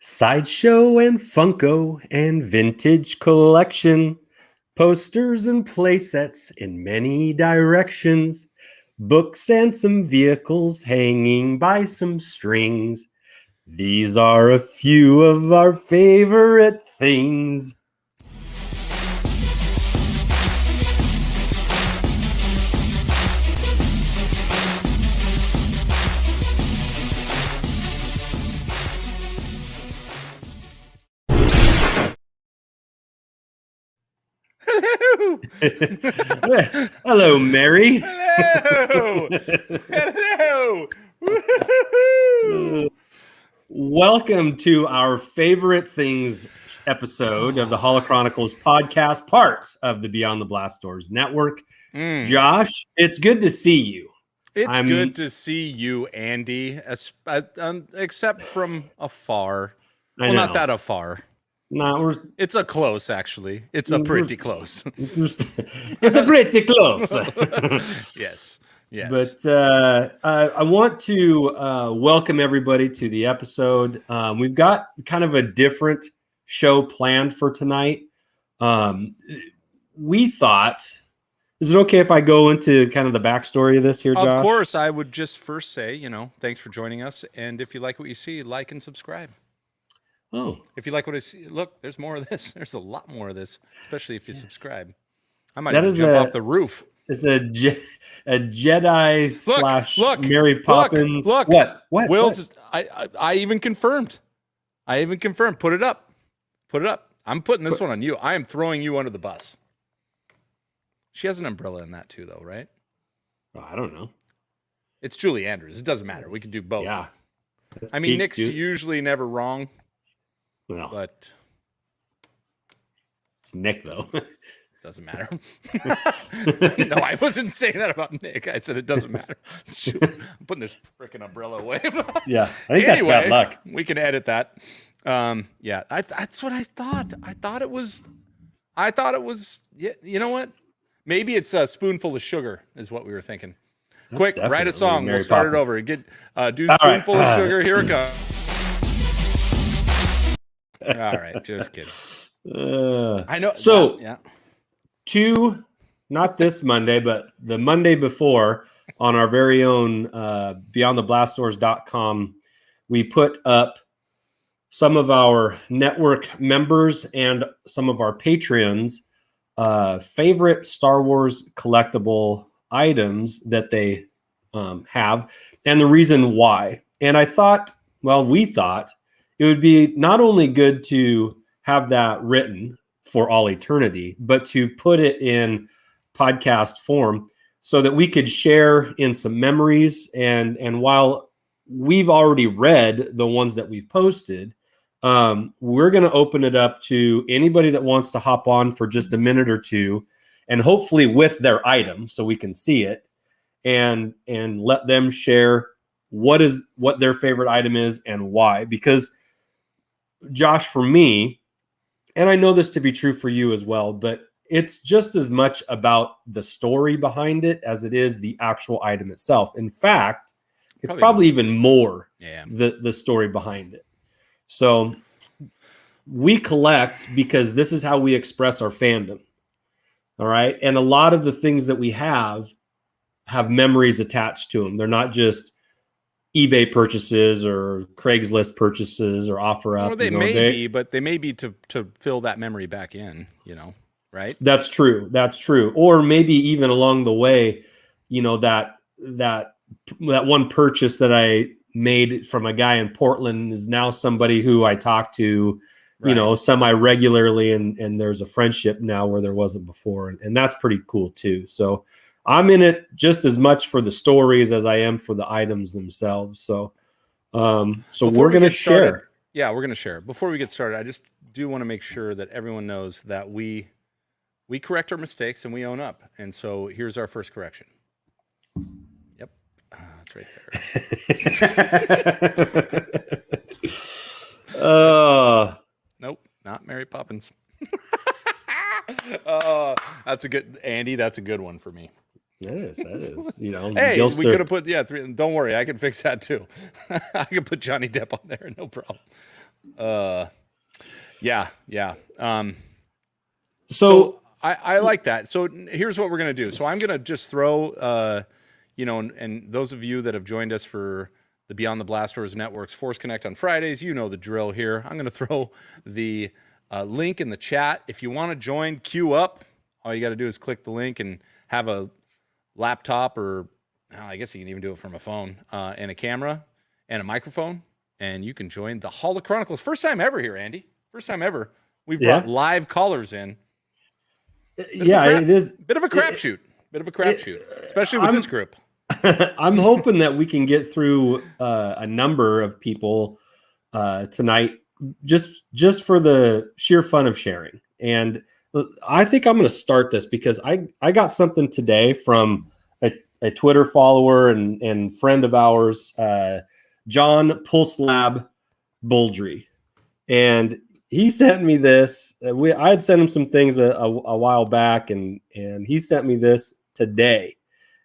Sideshow and Funko and vintage collection, posters and playsets in many directions, books and some vehicles hanging by some strings. These are a few of our favorite things. Hello, Mary. Hello. Hello. Woo-hoo-hoo. Welcome to our favorite things episode of the Holochronicles podcast, part of the Beyond the Blast Doors network. Josh, it's good to see you. It's good to see you, Andy, except from afar. Well, not that afar. No, it's a close, actually. It's a pretty close. It's a pretty close. Yes. But I want to welcome everybody to the episode. We've got kind of a different show planned for tonight. We thought, is it okay if I go into kind of the backstory of this here, Josh? Of course. I would just first say, thanks for joining us. And if you like what you see, like and subscribe. Oh, if you like what I see, look, there's more of this. There's a lot more of this, especially if you subscribe. I might even jump off the roof. It's a Jedi slash Mary Poppins. Look. What? Will's. I even confirmed. Put it up. I'm putting this one on you. I am throwing you under the bus. She has an umbrella in that too, though, right? Oh, I don't know. It's Julie Andrews. It doesn't matter. We can do both. Yeah. I mean, Nick's usually never wrong. Well, but it's Nick, though. Doesn't matter. No, I wasn't saying that about Nick. I said it doesn't matter. Shoot, I'm putting this freaking umbrella away. Yeah, I think that's bad luck. We can edit that. Yeah, that's what I thought. I thought it was. Yeah, you know what? Maybe it's a spoonful of sugar is what we were thinking. That's quick, write a song. We'll start it over. Do spoonful of sugar. Here it goes. All right, just kidding. I know. So, yeah. Not this Monday, but the Monday before, on our very own beyondtheblastdoors.com, we put up some of our network members and some of our Patreons' favorite Star Wars collectible items that they have, and the reason why. And we thought it would be not only good to have that written for all eternity, but to put it in podcast form so that we could share in some memories. And while we've already read the ones that we've posted, we're going to open it up to anybody that wants to hop on for just a minute or two, and hopefully with their item so we can see it and let them share what their favorite item is and why. Because Josh, for me, and I know this to be true for you as well, but it's just as much about the story behind it as it is the actual item itself. In fact, it's probably even more the story behind it. So we collect because this is how we express our fandom. All right. And a lot of the things that we have memories attached to them. They're not just eBay purchases or Craigslist purchases or OfferUp. Well, they may be to fill that memory back in, right? That's true. Or maybe even along the way, that one purchase that I made from a guy in Portland is now somebody who I talk to, semi-regularly, and there's a friendship now where there wasn't before. And that's pretty cool too. So I'm in it just as much for the stories as I am for the items themselves. So we're going to share. Yeah, we're going to share. Before we get started, I just do want to make sure that everyone knows that we correct our mistakes and we own up. And so here's our first correction. Yep. That's right there. Nope, not Mary Poppins. That's a good one for me. That is. Hey, we could have put 3. Don't worry, I can fix that too. I can put Johnny Depp on there, no problem. Yeah. So I like that. So here's what we're going to do. So I'm going to just throw, and those of you that have joined us for the Beyond the Blast Doors Network's Force Connect on Fridays, you know the drill here. I'm going to throw the link in the chat. If you want to join, queue up. All you got to do is click the link and have a laptop, or I guess you can even do it from a phone, and a camera and a microphone, and you can join the Holochronicles. First time ever here, Andy. First time ever. We've brought live callers in. It is. Bit of a crapshoot. Especially with this group. I'm hoping that we can get through a number of people tonight, just for the sheer fun of sharing. And I think I'm going to start this because I got something today from a Twitter follower and friend of ours, John Pulselab Boldry, and he sent me this. I had sent him some things a while back, and he sent me this today,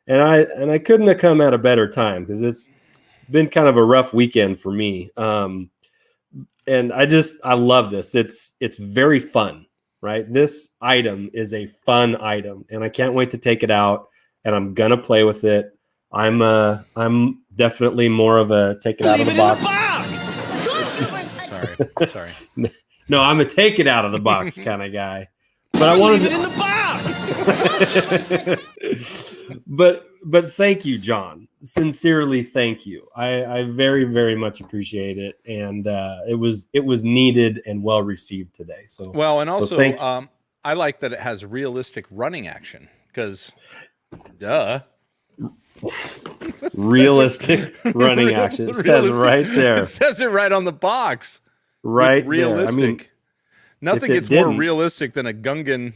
and I couldn't have come at a better time because it's been kind of a rough weekend for me. And I love this. It's very fun, right? This item is a fun item, and I can't wait to take it out, and I'm gonna play with it. I'm definitely more of a take it out of the box. Sorry. No, I'm a take it out of the box kind of guy. But I wanted it in the box. But thank you, John. Sincerely, thank you. I very, very much appreciate it, and it was needed and well received today. So well, and also I like that it has realistic running action because, realistic running action. It says right there. It says it right on the box. Right, realistic. There. I mean, nothing gets more realistic than a Gungan.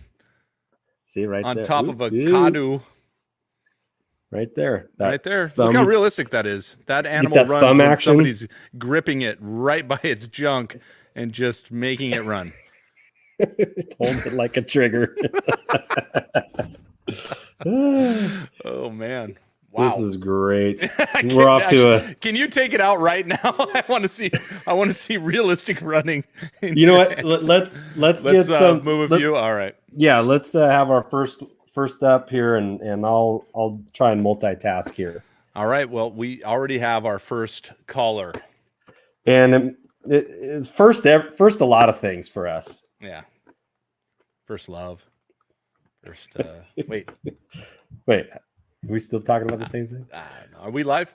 See right on there. top of a Kadu. Right there. Right there. Look how realistic that is. That animal runs when action. Somebody's gripping it right by its junk and just making it run. Hold it like a trigger. Oh man. Wow. This is great. We're off to a. Can you take it out right now? I want to see realistic running. You know what? Let's get some move a few. All right. Yeah, let's have our first up here, and I'll try and multitask here. All right. Well, we already have our first caller, and it's first a lot of things for us. Yeah. First love. First. Wait. Are we still talking about the same thing? Are we live?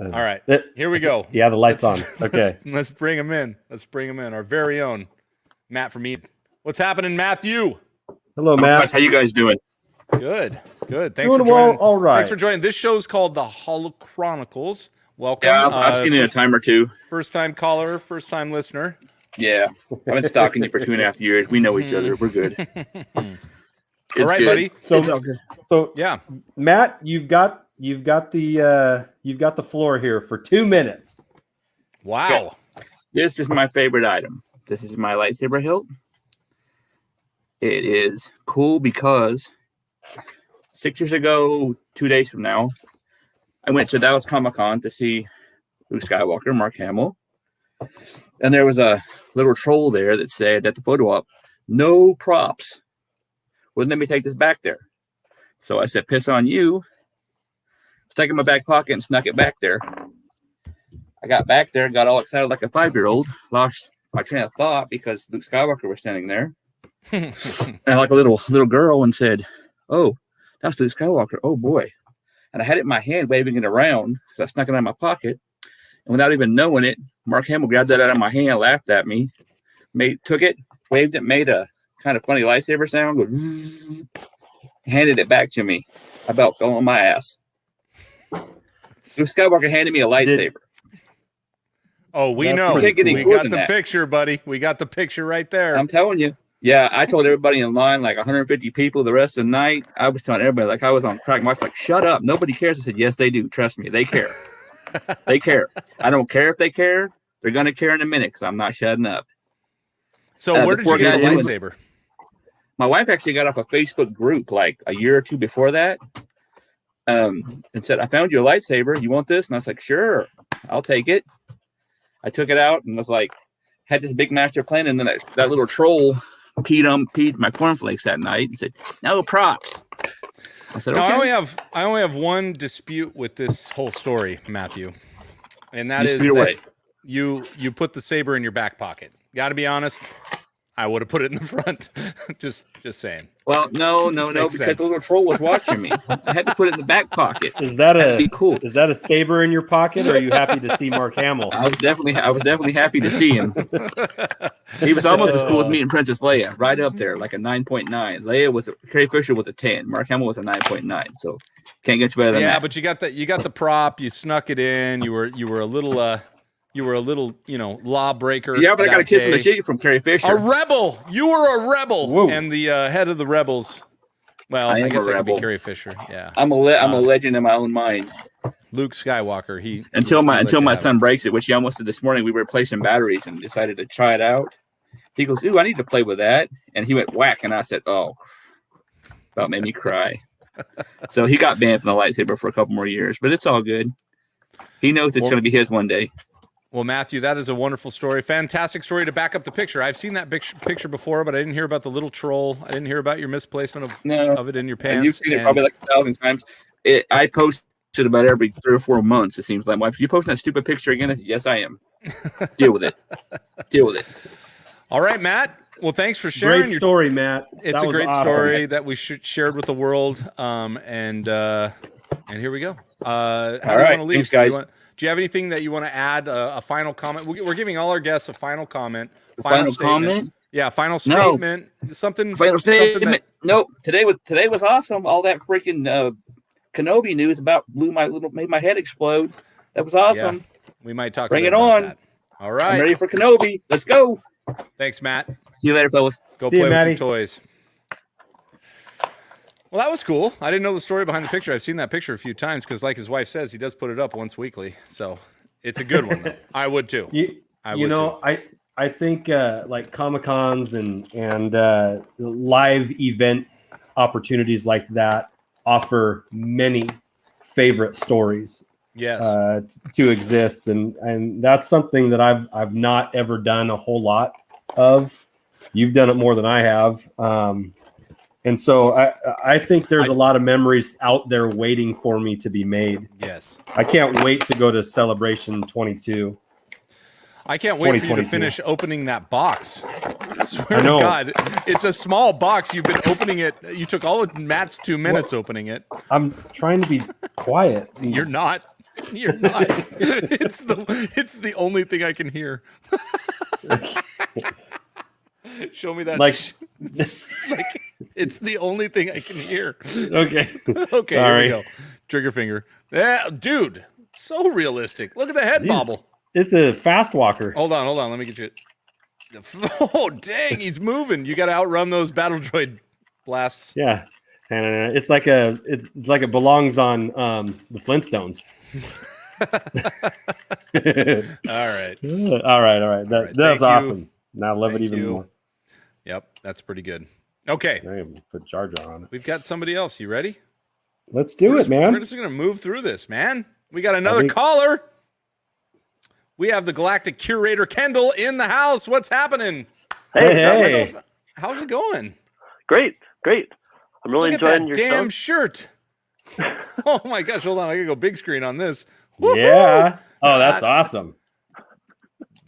All right. Here we go. Yeah, the light's on. Okay. Let's bring him in. Our very own Matt from Eden. What's happening, Matthew? Hello, Matt. How you guys doing? Good. Thanks doing for joining. Well, all right. Thanks for joining. This show's called the Holochronicles. Welcome. Yeah, I've seen it a time or two. First time caller, first time listener. Yeah. I've been stalking you for 2.5 years. We know each other. We're good. All right, buddy. So yeah, Matt, you've got the floor here for 2 minutes. Wow. This is my favorite item. This is my lightsaber hilt. It is cool because 6 years ago, 2 days from now, I went to Dallas Comic-Con to see Luke Skywalker, Mark Hamill. And there was a little troll there that said at the photo op, no props. Wouldn't let me take this back there. So I said, piss on you. Stuck it in my back pocket and snuck it back there. I got back there, got all excited like a 5-year-old, lost my train of thought because Luke Skywalker was standing there. And I like a little girl and said, oh, that's Luke Skywalker. Oh, boy. And I had it in my hand, waving it around. So I snuck it out of my pocket. And without even knowing it, Mark Hamill grabbed that out of my hand, laughed at me, took it, waved it, made a kind of funny lightsaber sound, handed it back to me. I about fell on my ass. Luke Skywalker handed me a lightsaber. We know. We got the picture, buddy. We got the picture right there. I'm telling you. Yeah, I told everybody in line, like 150 people the rest of the night. I was telling everybody, like I was on crack. My wife's like, shut up. Nobody cares. I said, yes, they do. Trust me. They care. They care. I don't care if they care. They're going to care in a minute because I'm not shutting up. So where did you get a lightsaber? My wife actually got off a Facebook group like a year or two before that and said, I found you a lightsaber. You want this? And I was like, sure, I'll take it. I took it out and was like, had this big master plan, and then that little troll peed my cornflakes that night and said, "No props." I said, No, "Okay." I only have one dispute with this whole story, Matthew, and that Dispute is away. that you put the saber in your back pocket. Got to be honest, I would have put it in the front. just saying. Well, no, because sense. the little troll was watching me. I had to put it in the back pocket. Is that That'd be cool. Is that a saber in your pocket, or are you happy to see Mark Hamill? I was definitely happy to see him. He was almost as cool as me and Princess Leia, right up there, like a 9.9. Leia Carrie Fisher with a 10. Mark Hamill with a 9.9. So can't get you better than that. Yeah, but you got the prop. You snuck it in. You were a little lawbreaker. Yeah, but I got a kiss on the day. cheek from Carrie Fisher. A rebel. You were a rebel. Whoa. And the head of the rebels. Well, I guess that could be Carrie Fisher. Yeah. I'm a legend in my own mind. Luke Skywalker. Until my son breaks it, which he almost did this morning. We were replacing batteries and decided to try it out. He goes, "Ooh, I need to play with that," and he went whack, and I said, "Oh," about made me cry. So he got banned from the lightsaber for a couple more years, but it's all good. He knows it's going to be his one day. Well, Matthew, that is a wonderful story. Fantastic story to back up the picture. I've seen that picture before, but I didn't hear about the little troll. I didn't hear about your misplacement of it in your pants. And you've seen it probably like 1,000 times. I post it about every 3 or 4 months, it seems like. Wife, you posting that stupid picture again? I said, yes, I am. Deal with it. Deal with it. All right, Matt. Well, thanks for sharing. Great story, Matt. It's a great story that we shared with the world. And here we go. All right. Thanks, guys. Do you have anything that you want to add? A final comment? We're giving all our guests a final comment. Final comment? Yeah, final statement. No. Something. Final statement. Something Nope. Today was awesome. All that freaking Kenobi news made my head explode. That was awesome. Yeah, we might talk. Bring it about on. That. All right. I'm ready for Kenobi. Let's go. Thanks, Matt. See you later, fellas. Go play with your toys. Well, that was cool. I didn't know the story behind the picture. I've seen that picture a few times because, like his wife says, he does put it up once weekly. So it's a good one. Though. I would too. I think like Comic-Cons and live event opportunities like that offer many favorite stories. Yes. To exist, and that's something that I've not ever done a whole lot of. You've done it more than I have. And so I think there's a lot of memories out there waiting for me to be made. Yes. I can't wait to go to Celebration 22. I can't wait for you to finish opening that box. I swear I know. to God, it's a small box. You've been opening it. You took all of Matt's 2 minutes opening it. I'm trying to be quiet. You're not. You're not. It's the only thing I can hear. Show me that. Like it's the only thing I can hear. Okay. Okay. Sorry. Here we go. Trigger finger. Yeah, dude. So realistic. Look at the head bobble. It's a fast walker. Hold on. Let me get you. Oh, dang. He's moving. You got to outrun those battle droid blasts. Yeah. It's like it belongs on the Flintstones. All right. That's awesome. Now I love it even more. Yep, that's pretty good. Okay. I even put Jar Jar on it. We've got somebody else. You ready? Let's do it, man. We're just going to move through this, man. We got another caller. We have the Galactic Curator Kendall in the house. What's happening? Hey. How's it going? Great. I'm really enjoying your damn shirt. Oh my gosh, hold on. I got to go big screen on this. Woo-hoo! Yeah. Oh, that's awesome.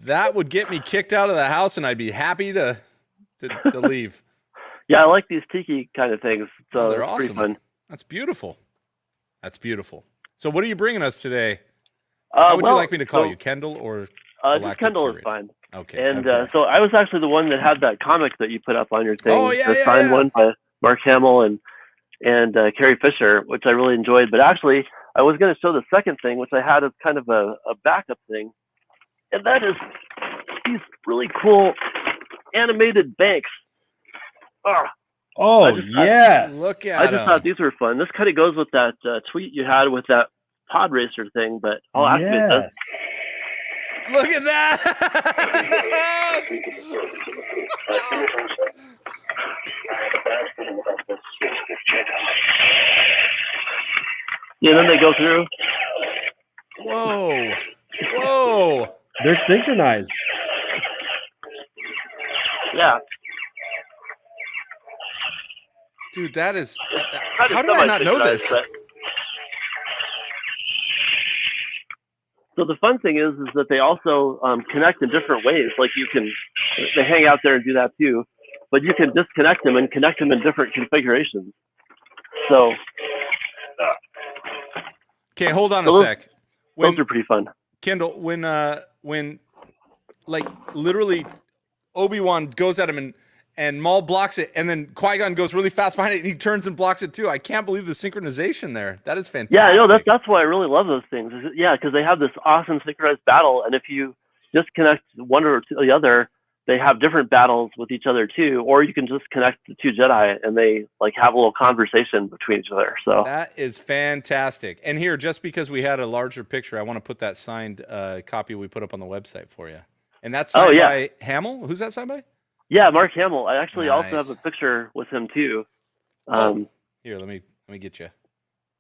That would get me kicked out of the house, and I'd be happy to leave. Yeah, I like these tiki kind of things. So they're it's awesome. pretty fun. That's beautiful. So what are you bringing us today? How would you like me to call you, Kendall or just Kendall is fine. Okay. And so I was actually the one that had that comic that you put up on your thing. Oh, yeah, the signed one by Mark Hamill and Carrie Fisher, which I really enjoyed. But actually, I was going to show the second thing, which I had as kind of a backup thing. And that is these really cool animated banks. Yes. Look at I just thought these were fun. This kind of goes with that tweet you had with that pod racer thing, but I'll activate this. Look at that. Yeah, then they go through. Whoa. They're synchronized. Yeah. Dude, that is. Kind of How did I not know this? but- So the fun thing is that they also connect in different ways. Like they hang out there and do that too, but you can disconnect them and connect them in different configurations. So. Okay, hold on a those, sec. Those are pretty fun. Kendall, when like literally Obi-Wan goes at him and Maul blocks it, and then Qui-Gon goes really fast behind it, and he turns and blocks it too. I can't believe the synchronization there. That is fantastic. Yeah, I know. That's why I really love those things. Yeah, because they have this awesome synchronized battle, and if you disconnect one or the other, they have different battles with each other too. Or you can just connect the two Jedi, and they like have a little conversation between each other. So that is fantastic. And here, just because we had a larger picture, I want to put that signed copy we put up on the website for you. And that's signed by Hamill. Who's that signed by? Yeah, Mark Hamill. I actually Nice. also have a picture with him too. Here, let me get you.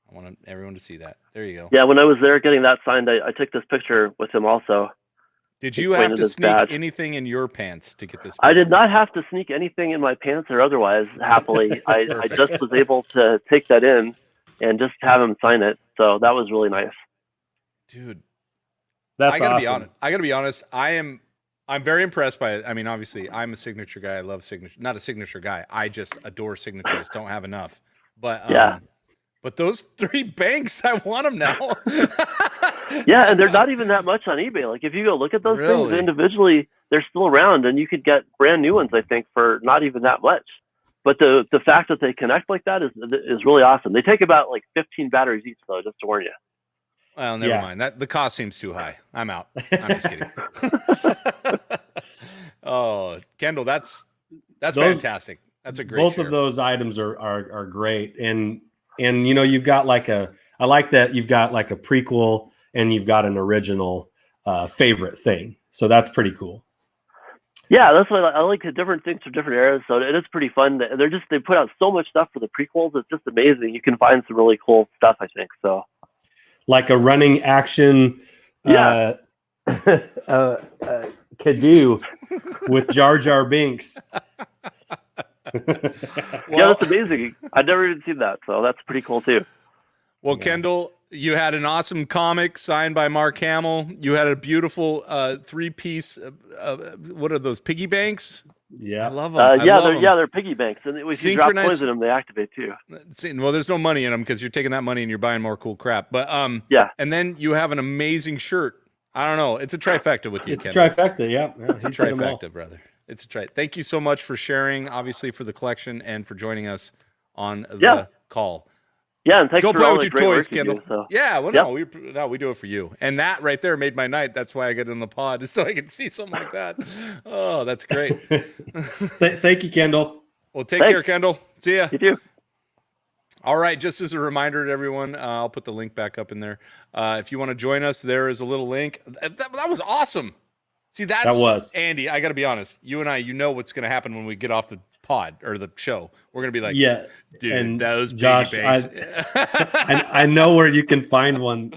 I want everyone to see that. There you go. Yeah, when I was there getting that signed, I took this picture with him also. Did you have to sneak anything in your pants to get this picture? I did not have to sneak anything in my pants or otherwise, happily. I just was able to take that in and just have him sign it. So that was really nice. Dude, That's I gotta awesome. be honest. I gotta be honest. I'm very impressed by it. I mean, obviously, I'm a signature guy. I love signature. Not a signature guy. I just adore signatures. Don't have enough. But yeah. But those 3 banks, I want them now. Yeah, and they're not even that much on eBay. Like if you go look at those things individually, they're still around, and you could get brand new ones, I think, for not even that much. But the fact that they connect like that is really awesome. They take about like 15 batteries each, though, just to warn you. Well, never mind. That the cost seems too high. I'm out. I'm just kidding. Oh, Kendall, that's fantastic. That's a great. Both share. of those items are great, and you know you've got like I like that you've got like a prequel and you've got an original favorite thing. So that's pretty cool. Yeah, that's why I like the different things from different eras. So it is pretty fun. They put out so much stuff for the prequels. It's just amazing. You can find some really cool stuff, I think. So like a running action, Cadu with Jar Jar Binks. Yeah, that's amazing. I've never even seen that, so that's pretty cool too. Well, Kendall, you had an awesome comic signed by Mark Hamill. You had a beautiful 3-piece. What are those, piggy banks? Yeah, I love them. They're piggy banks, and if you drop coins in them, they activate too. Well, there's no money in them because you're taking that money and you're buying more cool crap. But yeah. And then you have an amazing shirt. I don't know. It's a trifecta with you. It's Kendall. a trifecta. Yeah, it's a trifecta, brother. It's a trifecta. Thank you so much for sharing, obviously, for the collection and for joining us on the call. Yeah, and thanks Go for play all with the your great toys, work you Kendall. do, so. Yeah, well, we do it for you, and that right there made my night. That's why I get in the pod, so I can see something like that. Oh, that's great. Thank you, Kendall. Well, take care, Kendall. See ya. You too. All right, just as a reminder to everyone, I'll put the link back up in there. If you want to join us, there is a little link. That was awesome. See, that was Andy. I got to be honest. You and I, you know what's going to happen when we get off the pod or the show. We're going to be like, yeah, dude, and those Josh, I know where you can find one.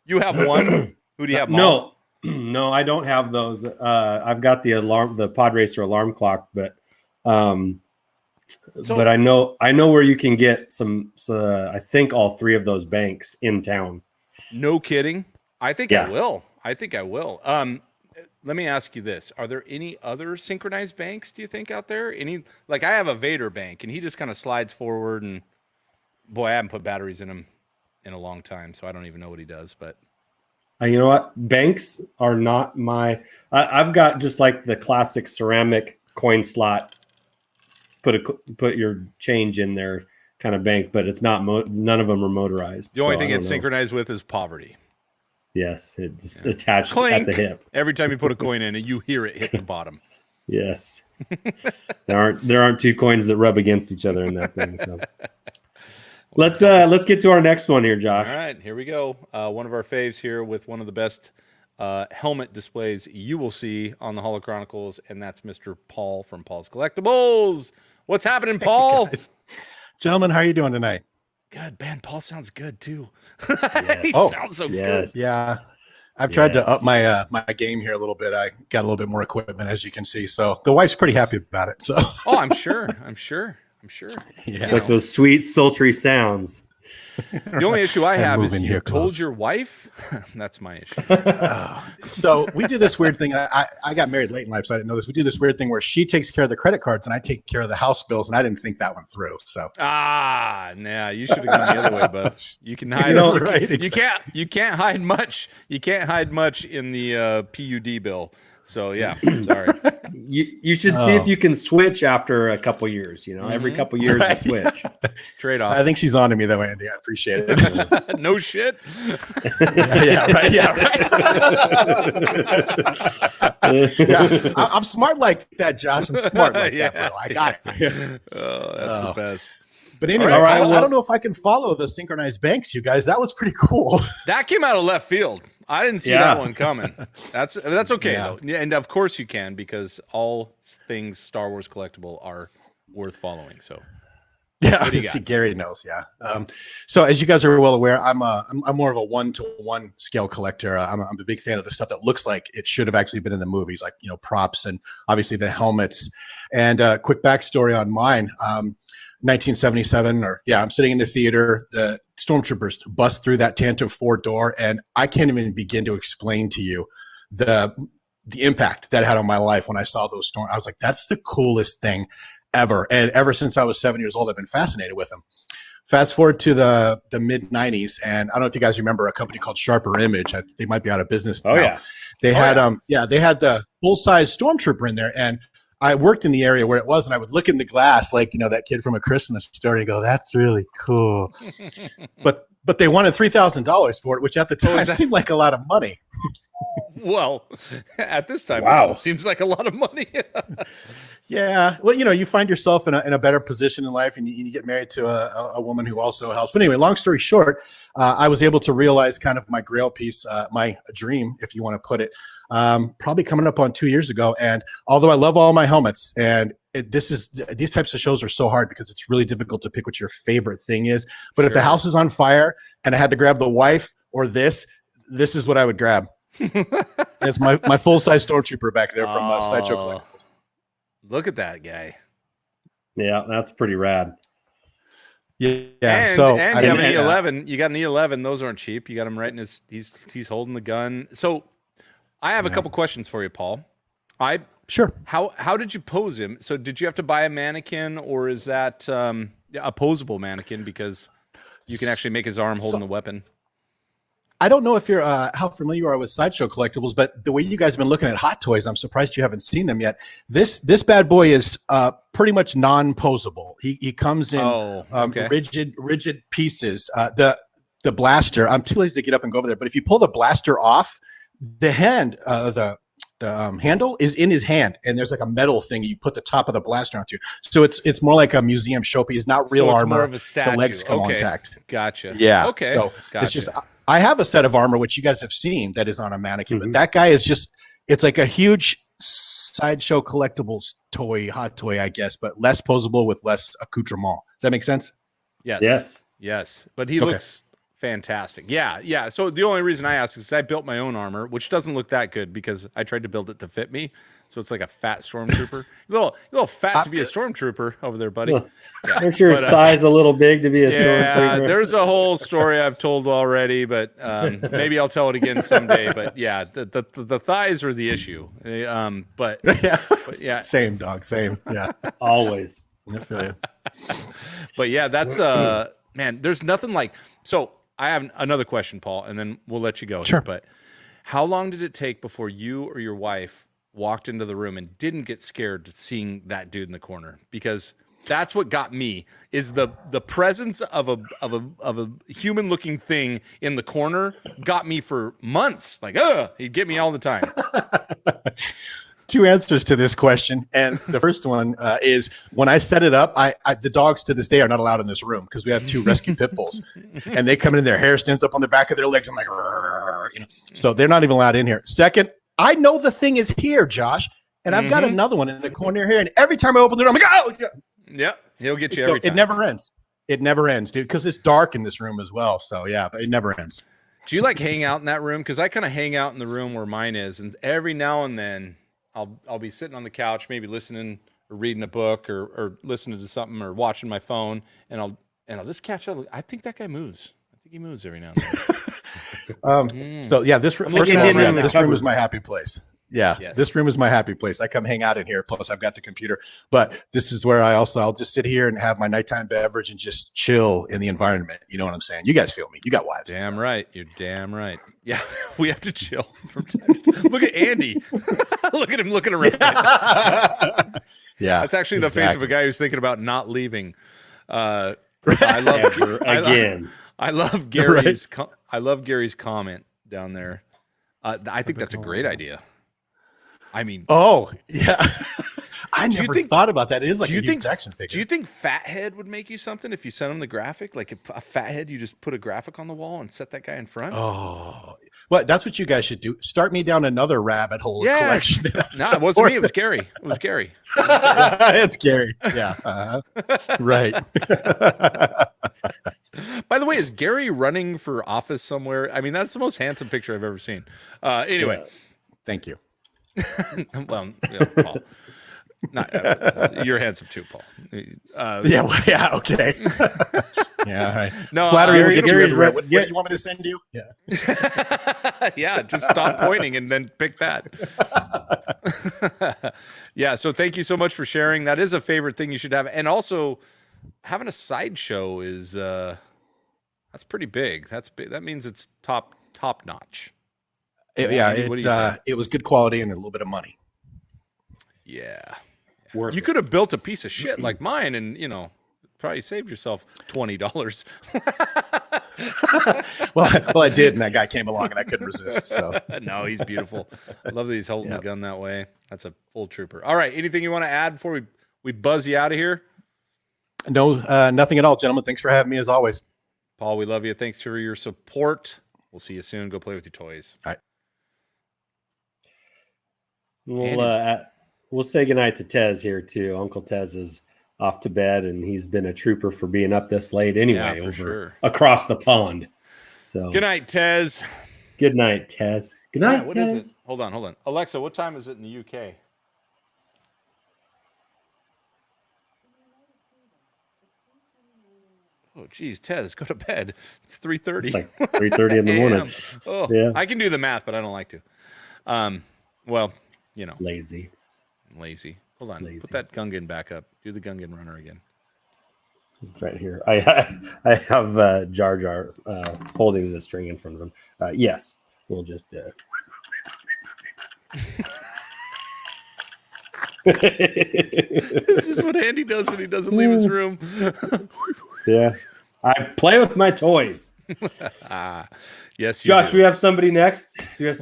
You have one? Who do you have? No, I don't have those. I've got the Pod Racer alarm clock, but but I know where you can get some. I think all 3 of those banks in town. No kidding. I think I will. Let me ask you this. Are there any other synchronized banks, do you think, out there? Like I have a Vader bank, and he just kind of slides forward, and boy, I haven't put batteries in him in a long time, so I don't even know what he does. But you know what? Banks are not my... I've got just like the classic ceramic coin slot, put your change in there kind of bank, but it's not... none of them are motorized. The only thing it's synchronized with is poverty. Yes, it's attached Clink. at the hip. Every time you put a coin in, you hear it hit the bottom. Yes, there aren't 2 coins that rub against each other in that thing. So let's get to our next one here, Josh. All right, here we go. One of our faves here with one of the best helmet displays you will see on the Holochronicles, and that's Mr. Paul from Paul's Collectibles. What's happening, Paul? Hey, gentlemen, how are you doing tonight? Good, man. Paul sounds good too. Yes. He sounds so good. Yeah. I've tried to up my my game here a little bit. I got a little bit more equipment, as you can see. So the wife's pretty happy about it. So Oh, I'm sure. yeah, Like those sweet, sultry sounds. The only issue I have is moving you here told close. your wife. That's my issue. So we do this weird thing. I got married late in life, so I didn't know this. We do this weird thing where she takes care of the credit cards and I take care of the house bills, and I didn't think that one through. So Nah, you should have gone the other way, bud. You can hide. right, You can't hide much. You can't hide much in the PUD bill. So yeah, sorry. You should see if you can switch after a couple years. You know, every couple years you switch. Trade off. I think she's on to me though, Andy. I appreciate it. No shit. Yeah, right. Yeah, I'm smart like that, Josh. I'm smart like that, bro. I got it. Oh, that's the best. But anyway, All right, I don't know if I can follow the synchronized banks, you guys. That was pretty cool. That came out of left field. I didn't see that one coming. That's okay though, and of course you can, because all things Star Wars collectible are worth following. So Yeah, What do you got? see, Gary knows. Yeah. So as you guys are well aware, I'm more of a 1-to-1 scale collector. I'm a big fan of the stuff that looks like it should have actually been in the movies, like props and obviously the helmets. And quick backstory on mine. 1977, I'm sitting in the theater. The stormtroopers bust through that Tantive 4 door, and I can't even begin to explain to you the impact that had on my life when I saw those storm. I was like, that's the coolest thing ever. And ever since I was 7 years old, I've been fascinated with them. Fast forward to the mid 90s, and I don't know if you guys remember a company called Sharper Image. They might be out of business now. Yeah. They had they had the full size stormtrooper in there, and I worked in the area where it was, and I would look in the glass like that kid from A Christmas Story and go, "That's really cool." but they wanted $3,000 for it, which at the time seemed like a lot of money. Well, at this time, Wow. it seems like a lot of money. Yeah. Well, you find yourself in a better position in life, and you get married to a woman who also helps. But anyway, long story short, I was able to realize kind of my grail piece, my dream, if you want to put it, probably coming up on 2 years ago. And although I love all my helmets, and these types of shows are so hard because it's really difficult to pick what your favorite thing is. But if the house is on fire and I had to grab the wife or this is what I would grab. It's my full size stormtrooper back there from Sideshow Collectibles. Look at that guy. Yeah, that's pretty rad. Yeah. And, So and you have an E11. You got an E11. Those aren't cheap. You got him right in his. He's holding the gun. So I have a couple questions for you, Paul. Sure. How did you pose him? So did you have to buy a mannequin, or is that a posable mannequin, because you can actually make his arm holding the weapon? I don't know if you're how familiar you are with Sideshow Collectibles, but the way you guys have been looking at Hot Toys, I'm surprised you haven't seen them yet. This bad boy is pretty much non-posable. He comes in rigid pieces. The blaster, I'm too lazy to get up and go over there, but if you pull the blaster off, the hand, the handle is in his hand, and there's like a metal thing you put the top of the blaster onto. So it's more like a museum showpiece, not real armor. More of a statue. The legs come intact. Gotcha. Yeah. Okay. So gotcha. it's just I have a set of armor which you guys have seen that is on a mannequin, but that guy is it's like a huge Sideshow Collectibles toy, hot toy, I guess, but less posable with less accoutrement. Does that make sense? Yes. But he looks fantastic. Yeah. So the only reason I ask is I built my own armor, which doesn't look that good because I tried to build it to fit me. So it's like a fat stormtrooper. little fat to be a stormtrooper over there, buddy. Aren't your thighs a little big to be a stormtrooper? There's a whole story I've told already, but maybe I'll tell it again someday. But yeah, the thighs are the issue. But yeah, Same dog, same. Yeah, Always. I feel you. But yeah, that's man. There's nothing like. So I have another question, Paul, and then we'll let you go. Sure. But how long did it take before you or your wife walked into the room and didn't get scared seeing that dude in the corner? Because that's what got me, is the presence of a human looking thing in the corner got me for months. Like, he'd get me all the time. Two answers to this question, and the first one is when I set it up. The dogs to this day are not allowed in this room because we have 2 rescue pit bulls, and they come in, their hair stands up on the back of their legs. I'm like, so they're not even allowed in here. Second, I know the thing is here, Josh, and I've got another one in the corner here, and every time I open the door, I'm like, oh, yeah, he'll get you every time. It never ends. It never ends, dude, because it's dark in this room as well. So yeah, but it never ends. Do you like hang out in that room? Because I kind of hang out in the room where mine is, and every now and then I'll be sitting on the couch, maybe listening or reading a book or listening to something or watching my phone, and I'll just catch up. I think that guy moves. I think he moves every now and then. So yeah, this looking first of all, in yeah, the this room cupboard. is my happy place. Yeah, Yes. this room is my happy place. I come hang out in here. Plus, I've got the computer. But this is where I'll just sit here and have my nighttime beverage and just chill in the environment. You know what I'm saying? You guys feel me? You got wives. and Damn stuff. right. You're damn right. Yeah, we have to chill from time to time. Look at Andy. Look at him looking around. Yeah, That's actually the face of a exactly. guy who's thinking about not leaving. I love Ever again. I love Gary's. I love Gary's comment down there. I think that's a great idea. I mean, Oh yeah, I Do you never think- thought about that. It is like do a you Hugh think- Jackson do figure. you think Fathead would make you something if you sent him the graphic? Like a Fathead, you just put a graphic on the wall and set that guy in front? Oh, well, that's what you guys should do. Start me down another rabbit hole of Yeah. collection. No, it wasn't me. It was Gary. It was Gary. It's Gary. Yeah, right. By the way, is Gary running for office somewhere? I mean, that's the most handsome picture I've ever seen. Anyway, Thank you. well, yeah, Paul, you're handsome too, Paul. Yeah, well, yeah, okay. Yeah, all right. No, Flattery will get you Gary's everywhere. right- What do you want me to send you? Yeah. yeah, just stop pointing and then pick that. Yeah, so thank you so much for sharing. That is a favorite thing you should have, and also having a sideshow is that's pretty big. That's big. That means it's top notch. Yeah, Andy, what do you think? it was good quality and a little bit of money. Yeah, Worth you it. could have built a piece of shit like mine, and probably saved yourself $20. Well, I did, and that guy came along, and I couldn't resist. So No, he's beautiful. I love that he's holding the gun that way. That's a full trooper. All right, anything you want to add before we buzz you out of here? no, nothing at all, gentlemen. Thanks for having me as always. Paul, we love you. Thanks for your support. We'll see you soon. Go play with your toys. All right. We'll say goodnight to Tez here too. Uncle Tez is off to bed, and he's been a trooper for being up this late anyway, for sure. across the pond. So Good night, Tez. good night, Tez. Good night, What Tez. is it? Hold on. Alexa, what time is it in the UK? Oh, geez, Tez, go to bed. It's 3:30. It's like 3:30 in the morning. AM. Oh, Yeah. I can do the math, but I don't like to. Well, Lazy. lazy. Hold on. Lazy. Put that Gungan back up. Do the Gungan runner again. It's right here. I have Jar Jar holding the string in front of him. Yes, we'll just. This is what Andy does when he doesn't leave his room. Yeah, I play with my toys. Yes, you Josh, do. we have somebody next. We Next?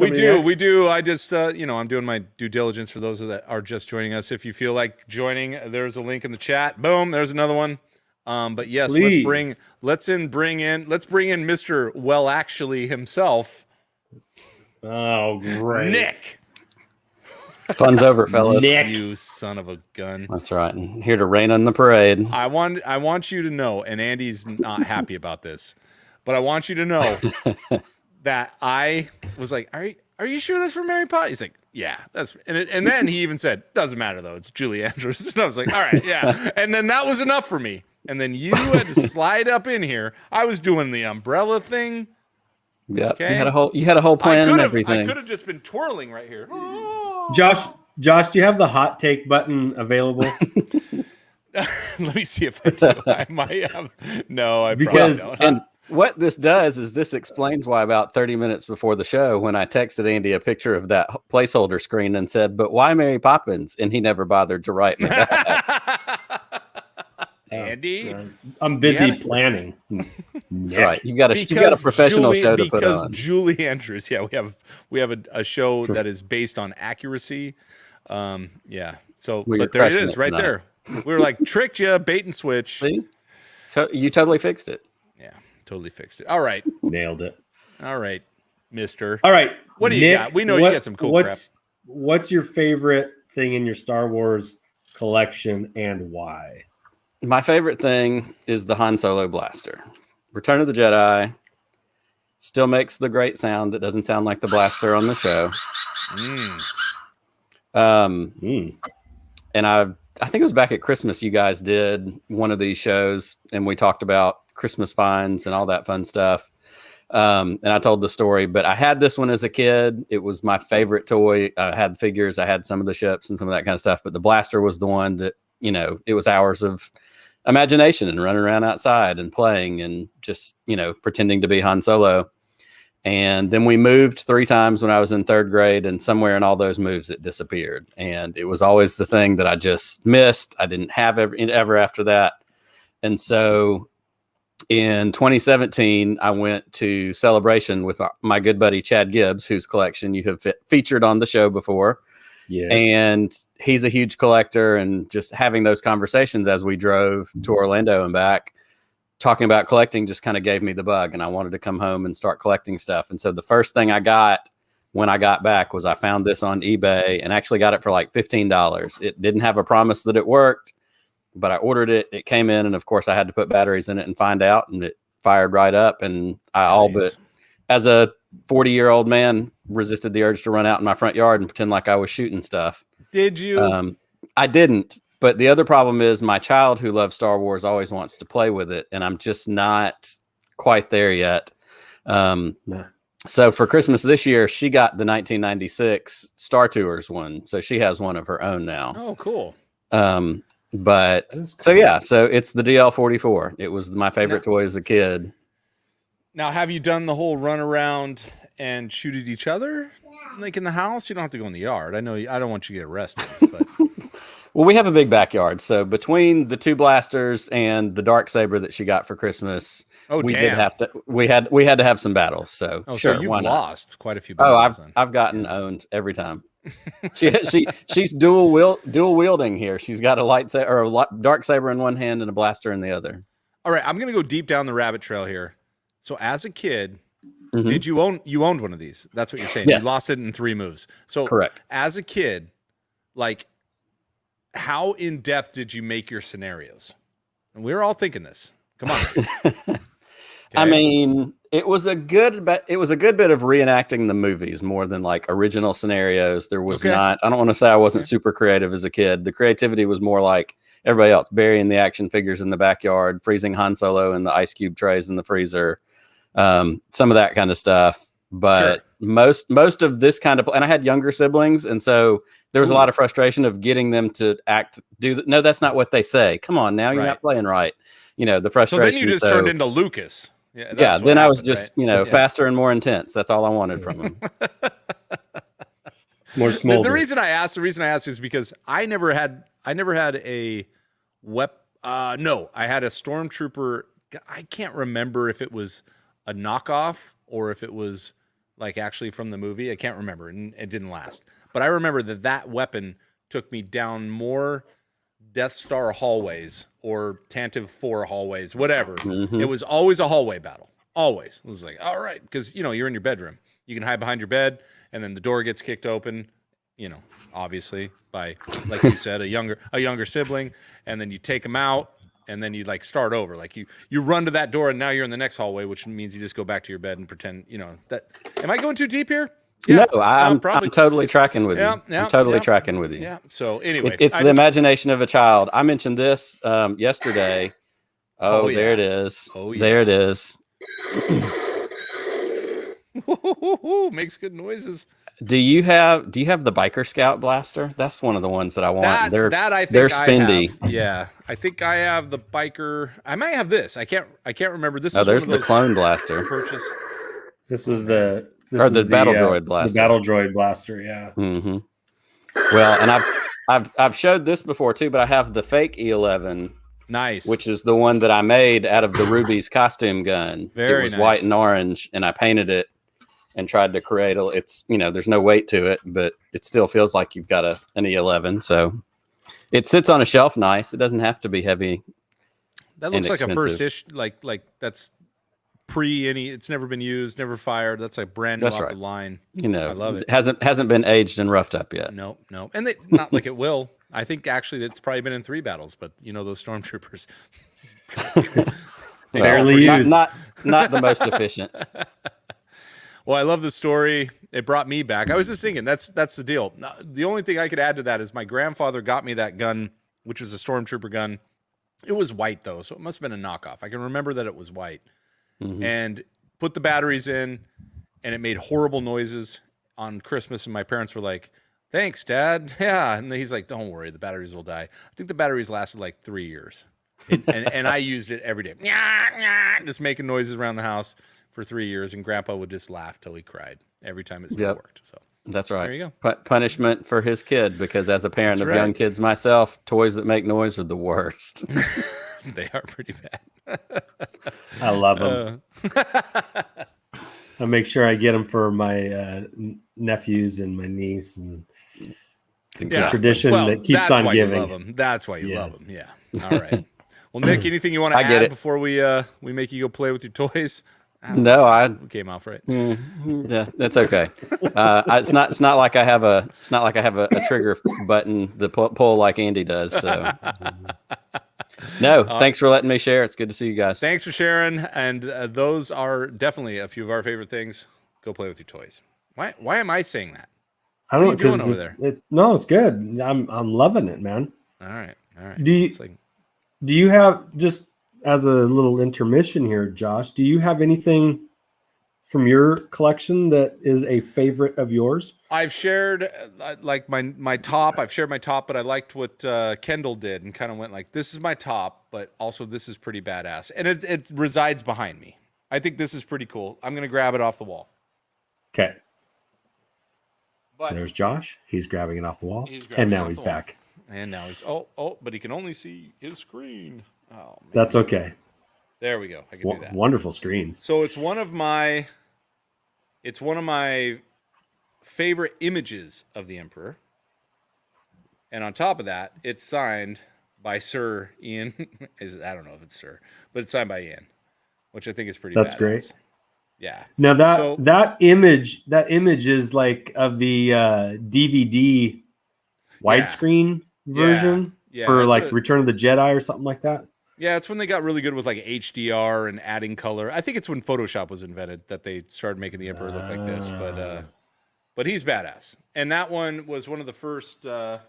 do. I just, I'm doing my due diligence for those that are just joining us. If you feel like joining, there's a link in the chat. Boom, there's another one. But yes, Please. let's bring in Mr. Well Actually himself, Oh, great. Nick. Fun's over, fellas. Nick. You son of a gun. That's right. I'm here to rain on the parade. I want you to know, and Andy's not happy about this, but I want you to know that I was like, are you sure that's for Mary Poppins? He's like, yeah, and then he even said, doesn't matter though, it's Julie Andrews. And I was like, all right, yeah. And then that was enough for me. And then you had to slide up in here. I was doing the umbrella thing. Yeah, Okay. you had a whole plan and I everything. could have just been twirling right here. Josh, do you have the hot take button available? Let me see if I do. I might have. No, I Because- probably don't. And what this does is this explains why about 30 minutes before the show, when I texted Andy a picture of that placeholder screen and said, "But why Mary Poppins?" and he never bothered to write me back. Andy, I'm busy Yeah. planning. That's right. You've got a professional show to put because on. Julie Andrews, yeah, we have a show that is based on accuracy. Yeah. So, Well, you're but there it crushing is, it right tonight. there. We were like tricked you, bait and switch. See? You totally fixed it. Yeah, totally fixed it. All right, Nailed it. Mister. All right. What do you Nick, got? We know you got some cool What's your favorite thing in your Star Wars collection and why? My favorite thing is the Han Solo blaster. Return of the Jedi. Still makes the great sound that doesn't sound like the blaster on the show. And I think it was back at Christmas you guys did one of these shows, and we talked about Christmas finds and all that fun stuff. And I told the story, but I had this one as a kid. It was my favorite toy. I had figures, I had some of the ships and some of that kind of stuff, but the blaster was the one that, you know, it was hours of imagination and running around outside and playing and just, you know, pretending to be Han Solo. And then we moved 3 times when I was in 3rd grade, and somewhere in all those moves, it disappeared. And it was always the thing that I just missed. I didn't have ever after that. And so in 2017, I went to Celebration with my good buddy, Chad Gibbs, whose collection you have featured on the show before. Yes. And he's a huge collector, and just having those conversations as we drove to Orlando and back, talking about collecting just kind of gave me the bug, and I wanted to come home and start collecting stuff. And so the first thing I got when I got back was I found this on eBay, and actually got it for like $15. It didn't have a promise that it worked, but I ordered it. It came in, and of course I had to put batteries in it and find out, and it fired right up. And I all but, as a 40-year-old man, resisted the urge to run out in my front yard and pretend like I was shooting stuff. Did you? I didn't. But the other problem is my child, who loves Star Wars, always wants to play with it, and I'm just not quite there yet. So for Christmas this year, she got the 1996 Star Tours one, so she has one of her own now. Oh, cool. But cool. So yeah, so it's the DL-44. It was my favorite toy as a kid. Now, have you done the whole run around and shoot at each other, like in the house? You don't have to go in the yard. I know I don't want you to get arrested, but. Well, we have a big backyard, so between the 2 blasters and the Darksaber that she got for Christmas, we had to have some battles. So sure, so you've why not? lost quite a few battles. I've gotten owned every time. She's dual wielding here. She's got a lightsaber or a Darksaber in one hand and a blaster in the other. All right, I'm gonna go deep down the rabbit trail here. So as a kid, did you owned one of these? That's what you're saying. Yes. You lost it in 3 moves. So correct. As a kid, like, how in depth did you make your scenarios? And we were all thinking this. Come on. Okay. I mean, it was a good bit of reenacting the movies more than like original scenarios. There was not. I don't want to say I wasn't super creative as a kid. The creativity was more like everybody else, burying the action figures in the backyard, freezing Han Solo in the ice cube trays in the freezer, some of that kind of stuff. But most of this kind of, and I had younger siblings, and so there was a lot of frustration of getting them to no, that's not what they say. Come on, now you're not playing right. You know, the frustration. So then you just turned into Lucas. Yeah, then I was just, faster and more intense. That's all I wanted from him. More smolder. The reason I asked is because I never had a no, I had a Stormtrooper. I can't remember if it was a knockoff or if it was like actually from the movie. I can't remember, and it didn't last. But I remember that weapon took me down more Death Star hallways or Tantive 4 hallways, whatever. It was always a hallway battle. Always. It was like, all right, because you're in your bedroom. You can hide behind your bed, and then the door gets kicked open, obviously by, like you said, a younger sibling, and then you take them out, and then you like start over. Like you run to that door, and now you're in the next hallway, which means you just go back to your bed and pretend, that. Am I going too deep here? Yeah, no, I'm totally tracking with you. I'm totally tracking with you. Yeah. So anyway, it's the imagination of a child. I mentioned this yesterday. There it is. There it is. Makes good noises. Do you have the Biker Scout blaster? That's one of the ones that I want. I think they're spendy. Yeah, I think I have the biker. I might have this. I can't remember. This is there's the clone blaster. Purchase. This is the battle droid blaster. The battle droid blaster, yeah. Mm-hmm. Well, and I've showed this before too, but I have the fake E11. Nice. Which is the one that I made out of the Ruby's costume gun. It was white and orange, and I painted it and tried to create it's there's no weight to it, but it still feels like you've got an E11. So it sits on a shelf nice. It doesn't have to be heavy. That looks like a first issue, like that's it's never been used, never fired. That's like brand new off the line. I love it. Hasn't been aged and roughed up yet. No. And not like it will. I think actually it's probably been in 3 battles, but those stormtroopers. Barely used. Not the most efficient. Well, I love the story. It brought me back. I was just thinking, that's the deal. The only thing I could add to that is my grandfather got me that gun, which was a stormtrooper gun. It was white though, so it must have been a knockoff. I can remember that it was white. And put the batteries in, and it made horrible noises on Christmas. And my parents were like, "Thanks, Dad." Yeah, and he's like, "Don't worry, the batteries will die." I think the batteries lasted like 3 years, and I used it every day, just making noises around the house for 3 years. And Grandpa would just laugh till he cried every time it still worked. So that's right. There you go. Punishment for his kid, because as a parent of young kids myself, toys that make noise are the worst. They are pretty bad. I love them. I make sure I get them for my nephews and my niece, and it's a tradition that keeps on giving. You love them. That's why you love them. Yeah. All right. Well, Nick, anything you want to add before we make you go play with your toys? No, I came off right. Yeah, that's okay. It's not like I have a trigger button to pull like Andy does. So no, thanks for letting me share. It's good to see you guys. Thanks for sharing. And those are definitely a few of our favorite things. Go play with your toys. Why am I saying that? I don't know. What are you doing over there? No, it's good. I'm loving it, man. All right. Do you have, just as a little intermission here, Josh, do you have anything from your collection that is a favorite of yours? I've shared like my top. I've shared my top, but I liked what Kendall did and kind of went like, this is my top, but also this is pretty badass. And it resides behind me. I think this is pretty cool. I'm going to grab it off the wall. Okay. But there's Josh. He's grabbing it off the wall. And now he's back. And now he's but he can only see his screen. Oh, man. That's okay. There we go. I can do that. Wonderful screens. So it's one of my favorite images of the Emperor. And on top of that, it's signed by Sir Ian. I don't know if it's Sir, but it's signed by Ian, which I think is pretty badass. Great. Yeah. Now that image is like of the DVD widescreen version for like Return of the Jedi or something like that. Yeah, it's when they got really good with like HDR and adding color. I think it's when Photoshop was invented that they started making the Emperor look like this. But he's badass. And that one was one of the first. I don't know if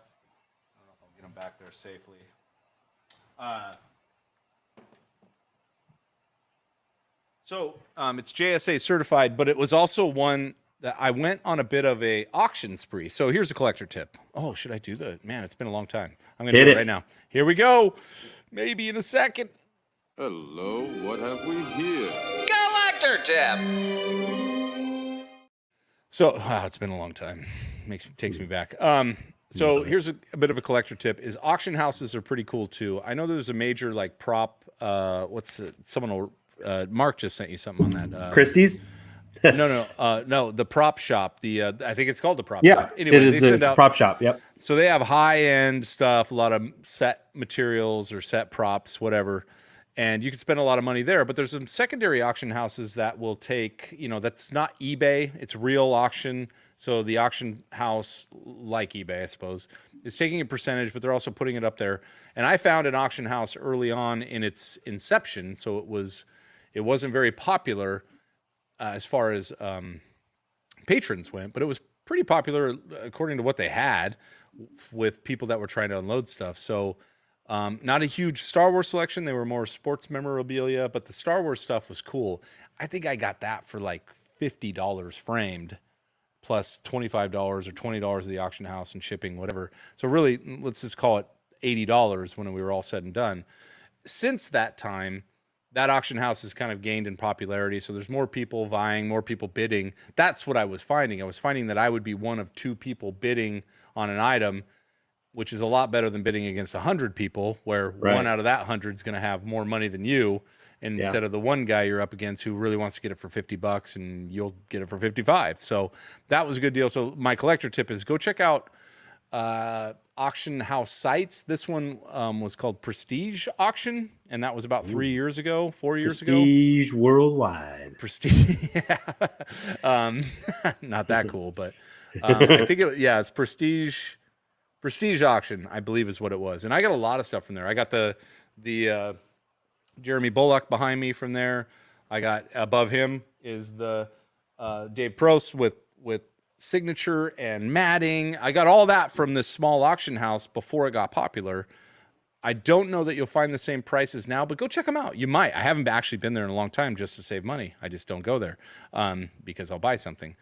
I'll get him back there safely. So it's JSA certified, but it was also one that I went on a bit of a auction spree. So here's a collector tip. Oh, should I do the? Man, it's been a long time. I'm going to do it right now. Here we go. Maybe in a second. Hello, what have we here? Collector tip. So it's been a long time. Takes me back. So here's a bit of a collector tip: is auction houses are pretty cool too. I know there's a major like prop. Mark just sent you something on that. Christie's. No, the prop shop. I think it's called the prop shop. Yeah, anyway, it is a prop shop. Yep. So they have high-end stuff, a lot of set materials or set props, whatever, and you can spend a lot of money there. But there's some secondary auction houses that will take, that's not eBay. It's real auction. So the auction house, like eBay, I suppose, is taking a percentage, but they're also putting it up there. And I found an auction house early on in its inception, so it wasn't very popular. As far as patrons went, but it was pretty popular according to what they had with people that were trying to unload stuff. So not a huge Star Wars selection. They were more sports memorabilia, but the Star Wars stuff was cool. I think I got that for like $50 framed plus $25 or $20 at the auction house and shipping, whatever. So really, let's just call it $80 when we were all said and done. Since that time, that auction house has kind of gained in popularity. So there's more people vying, more people bidding. That's what I was finding. I was finding that I would be one of two people bidding on an item, which is a lot better than bidding against 100 people, where one out of that 100 is going to have more money than you. And instead of the one guy you're up against who really wants to get it for $50 and you'll get it for 55. So that was a good deal. So my collector tip is go check out auction house sites. This one was called Prestige Auction, and that was about 4 years ago. Prestige Worldwide. Prestige, not that cool, but I think it's Prestige Auction, I believe is what it was. And I got a lot of stuff from there. I got the Jeremy Bullock behind me from there. I got above him is the Dave Prost with signature and matting. I got all that from this small auction house before it got popular. I don't know that you'll find the same prices now, but go check them out. You might. I haven't actually been there in a long time just to save money. I just don't go there because I'll buy something.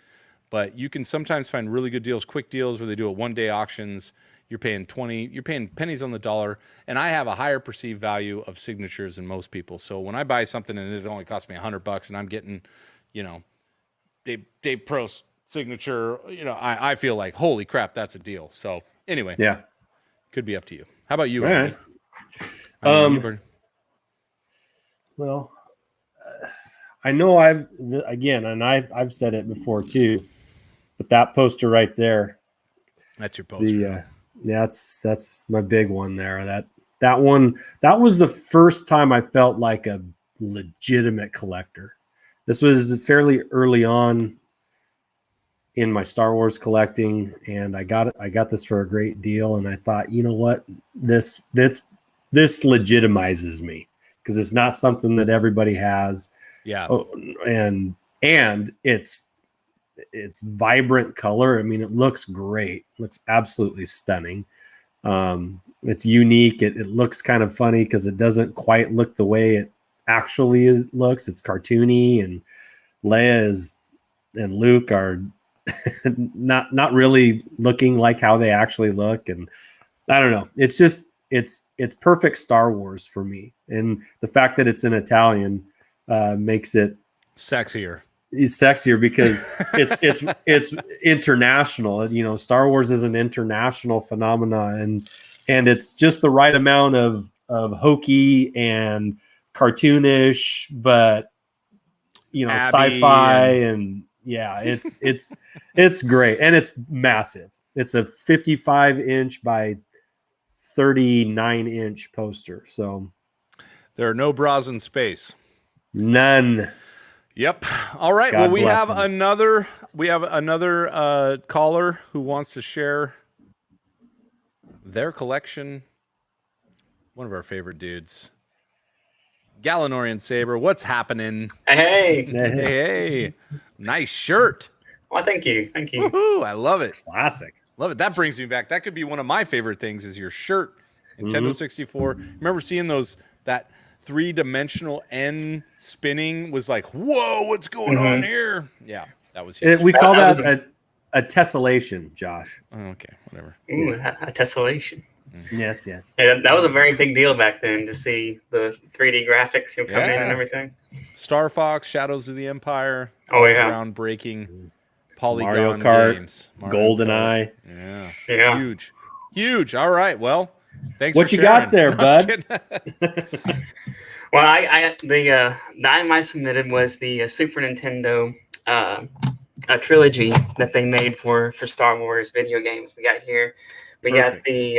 But you can sometimes find really good deals, quick deals where they do a one-day auctions. You're paying pennies on the dollar, and I have a higher perceived value of signatures than most people. So when I buy something and it only costs me $100 and I'm getting, Dave Prost signature, I feel like, holy crap, that's a deal. So anyway, Yeah. Could be up to you. How about you, All Andy? right. Well, I know I've said it before too, but that poster right there, that's your poster. That's my big one there. That one, that was the first time I felt like a legitimate collector. This was fairly early on in my Star Wars collecting, and I got this for a great deal, and I thought, you know what, this legitimizes me because it's not something that everybody has. Yeah. And it's vibrant color. I mean, it looks great. It looks absolutely stunning. It's unique. It looks kind of funny because it doesn't quite look the way it actually looks. It's cartoony, and Leia and Luke are not really looking like how they actually look. And I don't know. It's just it's perfect Star Wars for me. And the fact that it's in Italian makes it sexier. It's sexier because it's international. Star Wars is an international phenomenon, and it's just the right amount of hokey and cartoonish, but sci-fi and yeah, it's great, and it's massive. It's a 55-inch by 39-inch poster. So there are no bras in space. None. Yep. All right. God well, we bless have them. another caller who wants to share their collection. One of our favorite dudes, Gallanorian Saber. What's happening? Hey. Nice shirt. Well, thank you. Woo-hoo, I love it. Classic. Love it. That brings me back. That could be one of my favorite things is your shirt. Nintendo 64. Remember seeing that 3-dimensional N spinning was like, whoa, what's going on here? Yeah, that was huge. We call that a tessellation, Josh. Oh, okay, whatever. Ooh, a tessellation. Yes. Yeah, that was a very big deal back then to see the 3D graphics come in and everything. Star Fox, Shadows of the Empire. Oh, yeah. Groundbreaking polygon Mario Kart, games. GoldenEye. Yeah. Huge. All right, well, thanks what for you sharing. got there, bud? Well, the item I submitted was the Super Nintendo a trilogy that they made for Star Wars video games. We got here. We got the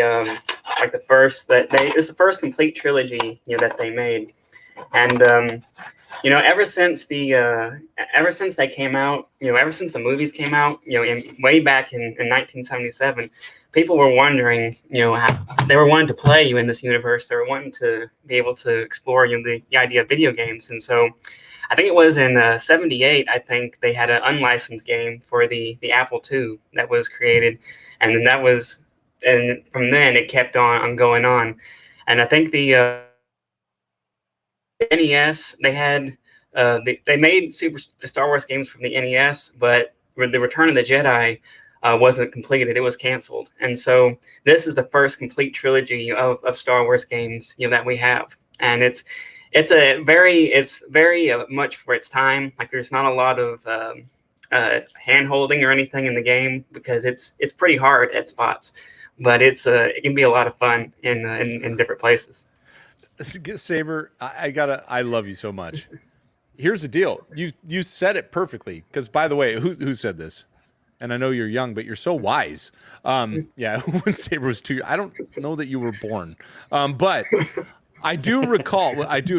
the first it's the first complete trilogy that they made, and ever since they came out, ever since the movies came out, way back in 1977, people were wondering, they were wanting to play in this universe. They were wanting to be able to explore the idea of video games, and so I think it was in '78. I think they had an unlicensed game for the Apple II that was created, and then and from then it kept on going on. And I think the NES, they had they made Super Star Wars games from the NES, but the Return of the Jedi wasn't completed. It was canceled. And so this is the first complete trilogy of Star Wars games that we have. And it's very much for its time. Like there's not a lot of hand holding or anything in the game because it's pretty hard at spots. But it can be a lot of fun in different places. Saber, I love you so much. Here's the deal. You said it perfectly. Because by the way, who said this? And I know you're young, but you're so wise. Yeah, when Saber was 2, I don't know that you were born. But I do recall. I do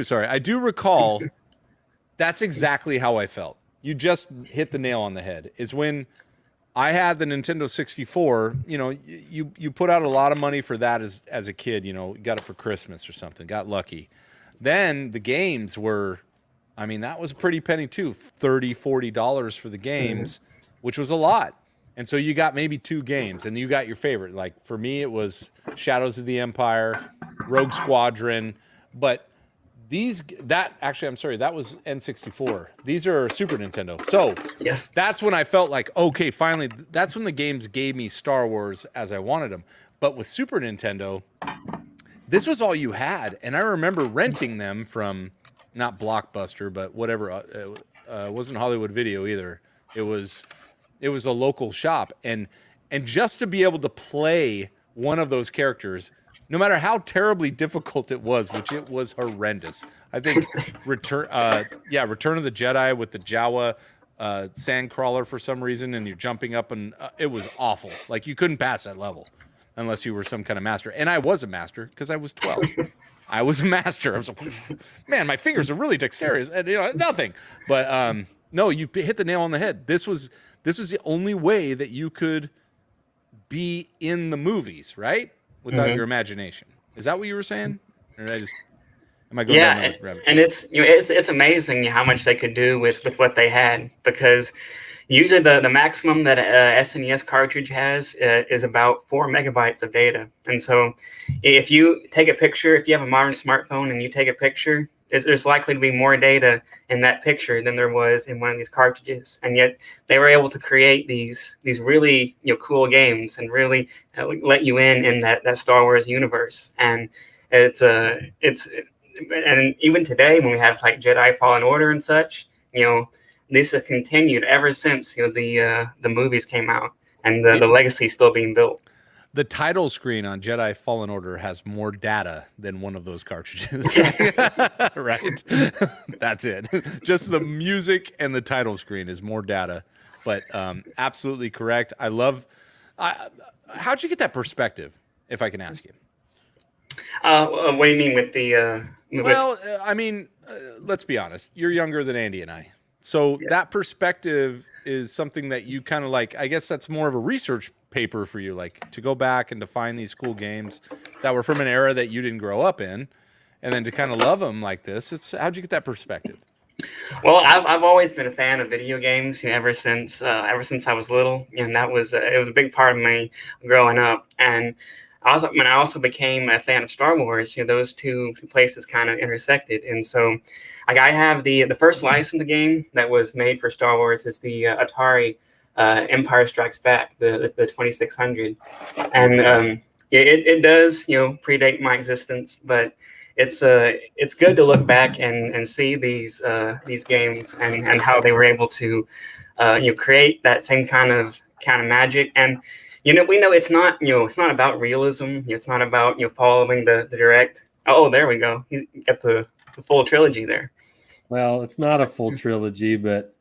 recall. That's exactly how I felt. You just hit the nail on the head. Is when I had the Nintendo 64, you put out a lot of money for that as a kid, you got it for Christmas or something, got lucky. Then the games were I mean, that was a pretty penny too, $30-$40 for the games, which was a lot. And so you got maybe 2 games, and you got your favorite. Like for me, it was Shadows of the Empire, Rogue Squadron, but that was N64. These are Super Nintendo. So Yes. that's when I felt like, okay, finally, that's when the games gave me Star Wars as I wanted them. But with Super Nintendo, this was all you had. And I remember renting them from not Blockbuster, but whatever. It wasn't Hollywood Video either. It was a local shop. And just to be able to play one of those characters, no matter how terribly difficult it was, which it was horrendous. I think Return of the Jedi with the Jawa sandcrawler for some reason, and you're jumping up, and it was awful. Like you couldn't pass that level unless you were some kind of master. And I was a master because I was 12. I was a master. I was like, man, my fingers are really dexterous, and nothing. But no, you hit the nail on the head. This was the only way that you could be in the movies, right? Without your imagination. Is that what you were saying? Or am I going down that rabbit trail? And it's amazing how much they could do with what they had, because usually the maximum that a SNES cartridge has is about 4 megabytes of data. And so if you take a picture, if you have a modern smartphone and you take a picture, there's likely to be more data in that picture than there was in one of these cartridges. And yet they were able to create these really cool games and really let you in that Star Wars universe. And it's and even today when we have like Jedi Fallen Order and such, this has continued ever since the movies came out, and the legacy is still being built. The title screen on Jedi Fallen Order has more data than one of those cartridges. Right? That's it. Just the music and the title screen is more data. But absolutely correct. How'd you get that perspective, if I can ask you? What do you mean with the... let's be honest. You're younger than Andy and I. So that perspective is something that you kind of like, I guess that's more of a research paper for you, like to go back and to find these cool games that were from an era that you didn't grow up in, and then to kind of love them like this. How'd you get that perspective? Well, I've always been a fan of video games, ever since I was little, and it was a big part of me growing up. And when I also became a fan of Star Wars, those two places kind of intersected. And so, like, I have the first licensed game that was made for Star Wars is the Atari Empire Strikes Back, the 2600, and it does predate my existence, but it's good to look back and see these games and how they were able to create that same kind of magic. And we know it's not about realism. It's not about following the direct. Oh, there we go. You got the full trilogy there. Well, it's not a full trilogy, but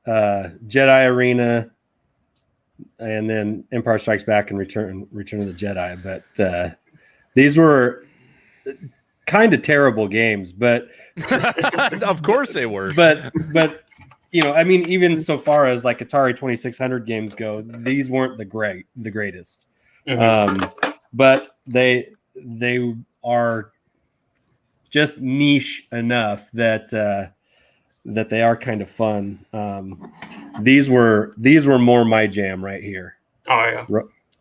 Jedi Arena, and then Empire Strikes Back and Return of the Jedi. But these were kind of terrible games, but of course they were. But even so far as like Atari 2600 games go, these weren't the greatest. Mm-hmm. But they are just niche enough that they are kind of fun. These were more my jam right here. Oh yeah.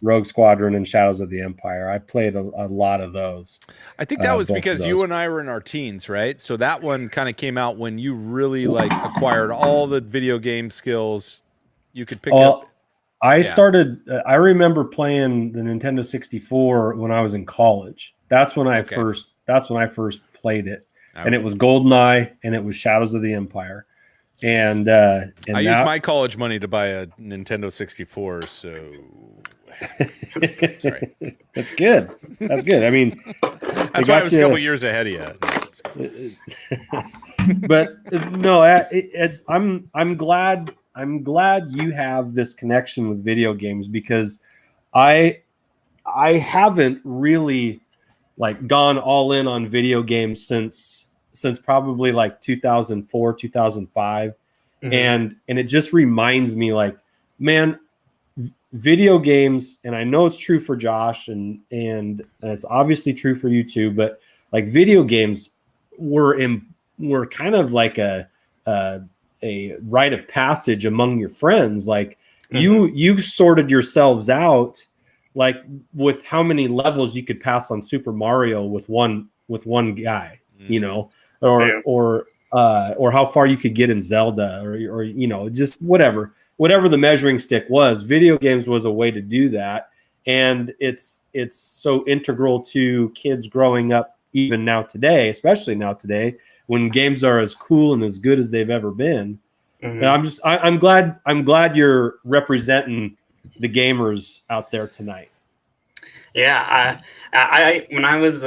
Rogue Squadron and Shadows of the Empire. I played a lot of those. I think that was because you and I were in our teens, right? So that one kind of came out when you really acquired all the video game skills you could pick up. I started. I remember playing the Nintendo 64 when I was in college. That's when I first played it, and it was GoldenEye and it was Shadows of the Empire. And I used my college money to buy a Nintendo 64. So. Sorry. That's good. I mean, that's why I was a couple years ahead of you. But no, I'm glad you have this connection with video games, because I haven't really gone all in on video games since probably 2004, 2005. Mm-hmm. And it just reminds me man, video games, and I know it's true for Josh and it's obviously true for you too, but video games were kind of like a a rite of passage among your friends. Like you sorted yourselves out, like with how many levels you could pass on Super Mario with one guy, you know, or how far you could get in Zelda, or you know, just whatever the measuring stick was. Video games was a way to do that, and it's so integral to kids growing up, even now today, especially now today, when games are as cool and as good as they've ever been. And I'm glad you're representing the gamers out there tonight. Yeah, I when I was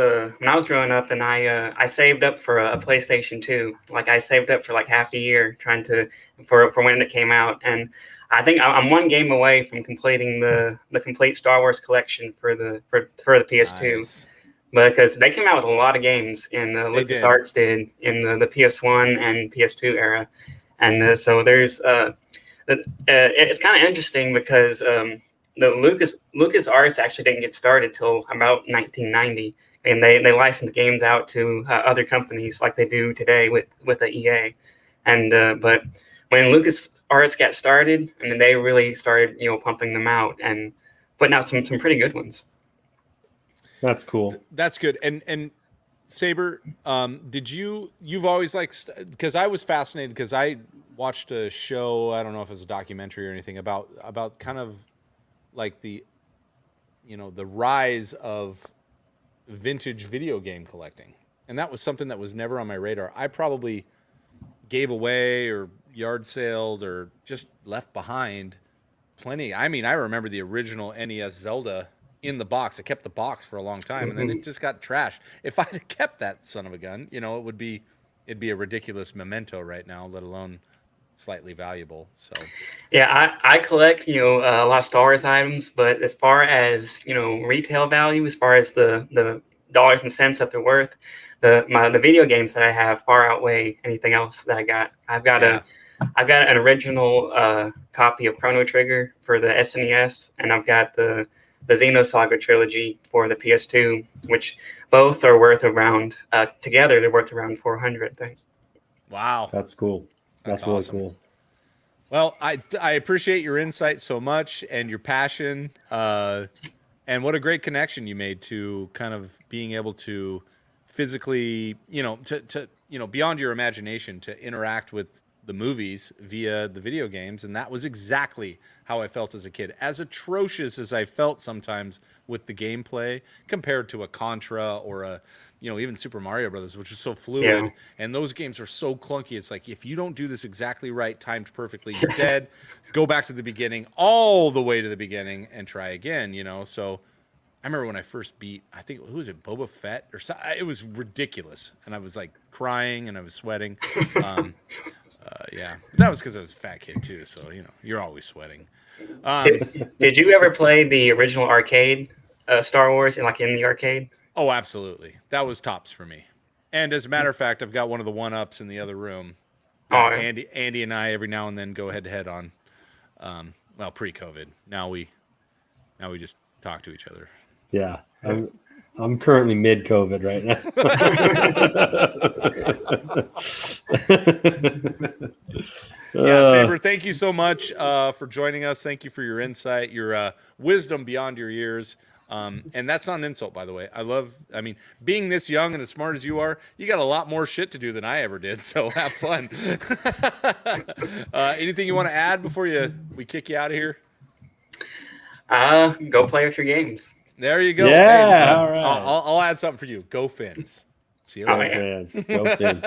growing up, and I saved up for a PlayStation 2. Like, I saved up for like half a year trying to for when it came out, and I think I'm one game away from completing the complete Star Wars collection for the PS2. Nice. Because they came out with a lot of games, and LucasArts did in the PS1 and PS2 era, and so there's it's kind of interesting because the LucasArts actually didn't get started till about 1990, and they licensed games out to other companies like they do today with the EA, and but when LucasArts got started, and then they really started pumping them out and putting out some pretty good ones. That's cool. That's good. And Saber, you've always liked, because I was fascinated because I watched a show, I don't know if it was a documentary or anything, about kind of like the rise of vintage video game collecting. And that was something that was never on my radar. I probably gave away or yard saled or just left behind plenty. I mean, I remember the original NES Zelda in the box. I kept the box for a long time, and then it just got trashed. If I had kept that son of a gun, it'd be a ridiculous memento right now, let alone slightly valuable. So yeah, I collect a lot of Star Wars items, but as far as retail value, as far as the dollars and cents that they're worth, the video games that I have far outweigh anything else that I got. I've got an original copy of Chrono Trigger for the SNES, and I've got the Xenosaga trilogy for the PS2, which both are worth around together they're worth around $400, I think. Wow, that's cool. That's really awesome. Cool. Well, I appreciate your insight so much and your passion, and what a great connection you made to kind of being able to physically, to beyond your imagination, to interact with the movies via the video games. And that was exactly how I felt as a kid, as atrocious as I felt sometimes with the gameplay compared to a Contra or a, even Super Mario Brothers, which is so fluid. Yeah. And those games are so clunky. It's like, if you don't do this exactly right, timed perfectly, you're dead. Go back to the beginning, all the way to the beginning, and try again, So I remember when I first beat, I think, who was it, Boba Fett? Or so, it was ridiculous. And I was like crying and I was sweating. Yeah, but that was because I was a fat kid too, so you're always sweating. Did you ever play the original arcade Star Wars, in the arcade? Oh, absolutely. That was tops for me. And as a matter of fact, I've got one of the one-ups in the other room. Andy and I every now and then go head to head on. Pre-COVID. Now we just talk to each other. Yeah. I'm currently mid-COVID right now. Yeah, Saber, thank you so much for joining us. Thank you for your insight, your wisdom beyond your years. And that's not an insult, by the way. Being this young and as smart as you are, you got a lot more shit to do than I ever did. So have fun. Anything you want to add before we kick you out of here? Go play with your games. There you go. Yeah, hey, all right. I'll add something for you. Go Fins. See you later. Go Fins.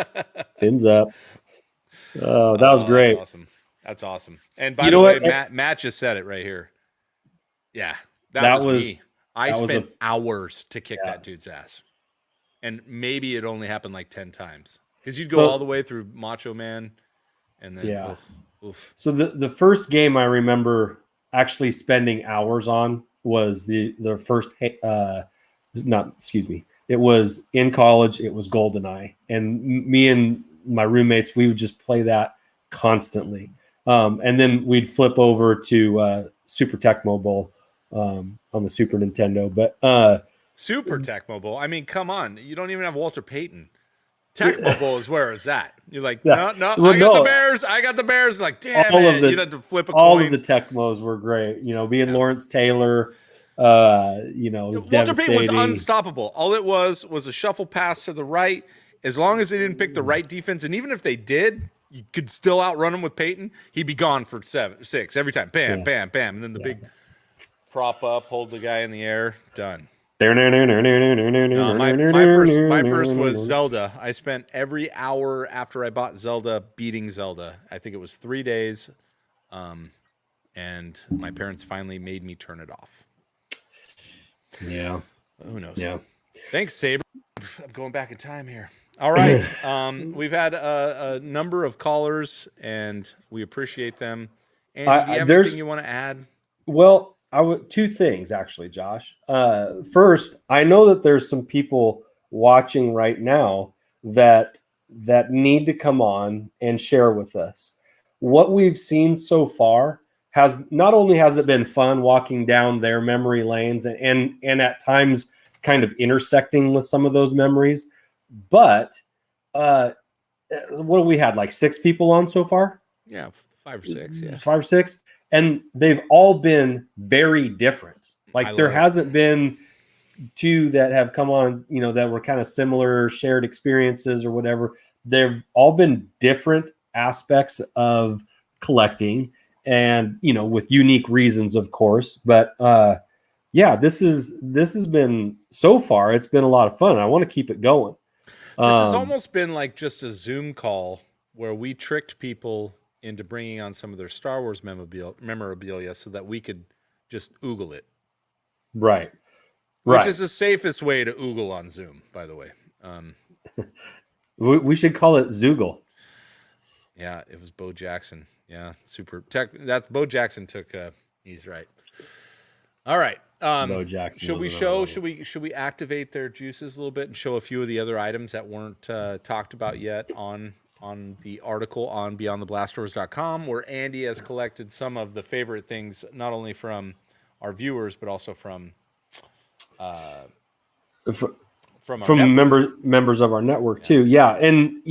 Fins up. Oh, that was great. That's awesome. And by the way, Matt just said it right here. Yeah, that was me. I spent hours to kick that dude's ass. And maybe it only happened like 10 times. Because you'd go all the way through Macho Man. And then, oof. So the first game I remember actually spending hours on was the first it was in college. It was GoldenEye, and me and my roommates, we would just play that constantly, and then we'd flip over to Super Tecmo Bowl on the Super Nintendo. But Super Tecmo Bowl, I mean, come on, you don't even have Walter Payton. Tecmo Bowl is where it's at. You're like, Yeah. no, Well, I got no. the Bears. I got the Bears. Like, damn All it. of the- You'd have to flip a All coin. of the Tecmos were great. You know, being Lawrence Taylor, it was Walter Payton was devastating. unstoppable. All it was a shuffle pass to the right. As long as they didn't pick the right defense, and even if they did, you could still outrun him with Peyton. He'd be gone for 6 every time. Bam, bam, bam. And then the big prop up, hold the guy in the air, done. No, my first was Zelda. I spent every hour after I bought Zelda beating Zelda. I think it was 3 days, and my parents finally made me turn it off. Yeah. Who knows? Yeah. Thanks, Saber. I'm going back in time here. All right. We've had a number of callers, and we appreciate them. And do you have anything you want to add? Well, two things actually, Josh. First, I know that there's some people watching right now that need to come on and share with us what we've seen so far. Has not only has it been fun walking down their memory lanes and at times kind of intersecting with some of those memories, but what have we had, like 6 people on so far? Yeah, 5 or 6. Yeah, 5 or 6. And they've all been very different. Like there hasn't been 2 that have come on, that were kind of similar shared experiences or whatever. They've all been different aspects of collecting and, with unique reasons, of course. But this has been, so far, it's been a lot of fun. I want to keep it going. This has almost been like just a Zoom call where we tricked people into bringing on some of their Star Wars memorabilia so that we could just oogle it. Right. Which is the safest way to oogle on Zoom, by the way. We should call it Zoogle. Yeah, it was Bo Jackson. Yeah, super tech. That's Bo Jackson took. He's right. All right. Bo Jackson. Should we activate their juices a little bit and show a few of the other items that weren't talked about yet on the article on BeyondTheBlastdoors.com, where Andy has collected some of the favorite things, not only from our viewers but also from members of our network too. Yeah, and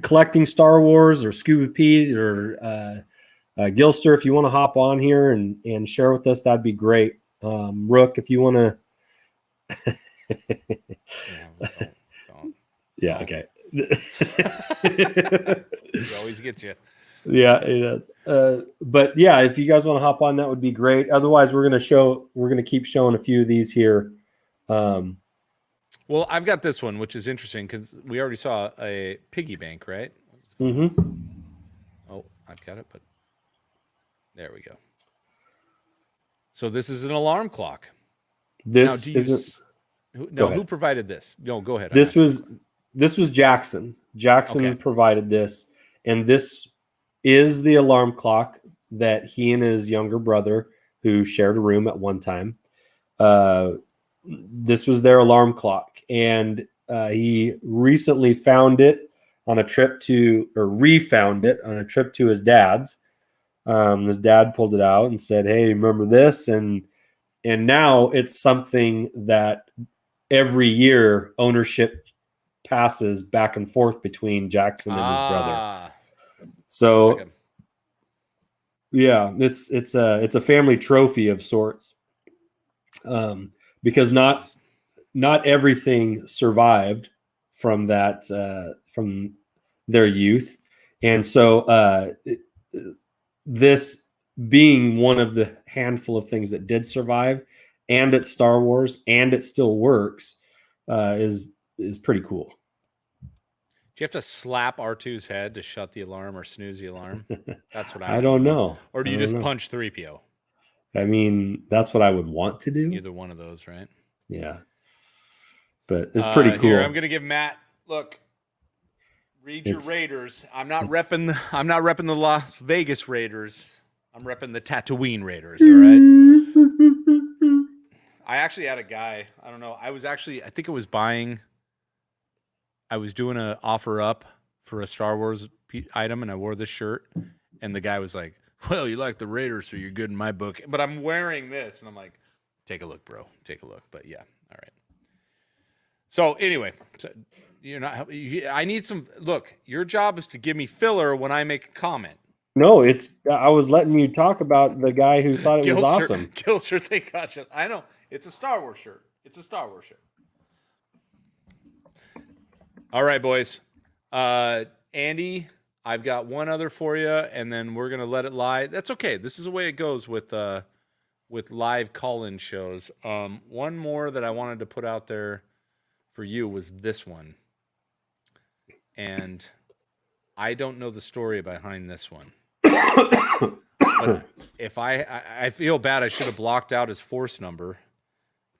collecting Star Wars or Scuba Pete or Gilster, if you want to hop on here and share with us, that'd be great. Rook, if you want to. Yeah. Okay. He always gets you. Yeah, it does. But yeah, if you guys want to hop on, that would be great. Otherwise, we're going to keep showing a few of these here. Well, I've got this one, which is interesting because we already saw a piggy bank, right? Mm-hmm. Oh, I've got it, but there we go. So this is an alarm clock. Who provided this? No, go ahead. This was Jackson. Jackson provided this, and this is the alarm clock that he and his younger brother, who shared a room at one time, this was their alarm clock, and he recently found it on a trip refound it on a trip to his dad's. His dad pulled it out and said, "Hey, remember this?" And now it's something that every year ownership passes back and forth between Jackson and his brother. So yeah, it's a family trophy of sorts. Because not everything survived from that from their youth, and so this being one of the handful of things that did survive, and it's Star Wars, and it still works, is pretty cool. Do you have to slap R2's head to shut the alarm or snooze the alarm? That's what I don't know. Or do you just punch 3PO? I mean, that's what I would want to do. Either one of those, right? Yeah. But it's pretty cool. Here, I'm going to give Matt, look, read your Raiders. I'm not repping the Las Vegas Raiders. I'm repping the Tatooine Raiders, all right? I actually had a guy, I don't know, I was doing an offer up for a Star Wars item, and I wore this shirt, and the guy was like, "Well, you like the Raiders, so you're good in my book." But I'm wearing this, and I'm like, "Take a look, bro. Take a look." But yeah, all right. So anyway, you're not. I need some. Look, your job is to give me filler when I make a comment. No, I was letting you talk about the guy who thought it was awesome. Gilster, thank God. I know it's a Star Wars shirt. It's a Star Wars shirt. All right, boys. Andy, I've got one other for you, and then we're gonna let it lie. That's okay. This is the way it goes with live call-in shows. One more that I wanted to put out there for you was this one, and I don't know the story behind this one. But if I feel bad, I should have blocked out his force number.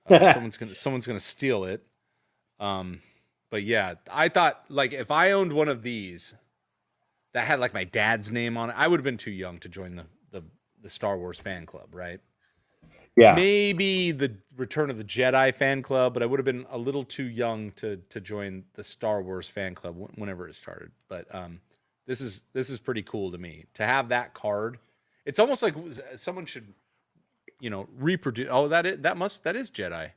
Someone's gonna steal it. But yeah, I thought like if I owned one of these that had like my dad's name on it, I would have been too young to join the Star Wars fan club, right? Yeah. Maybe the Return of the Jedi fan club, but I would have been a little too young to join the Star Wars fan club whenever it started. But this is pretty cool to me to have that card. It's almost like someone should, reproduce. Oh, that is Jedi,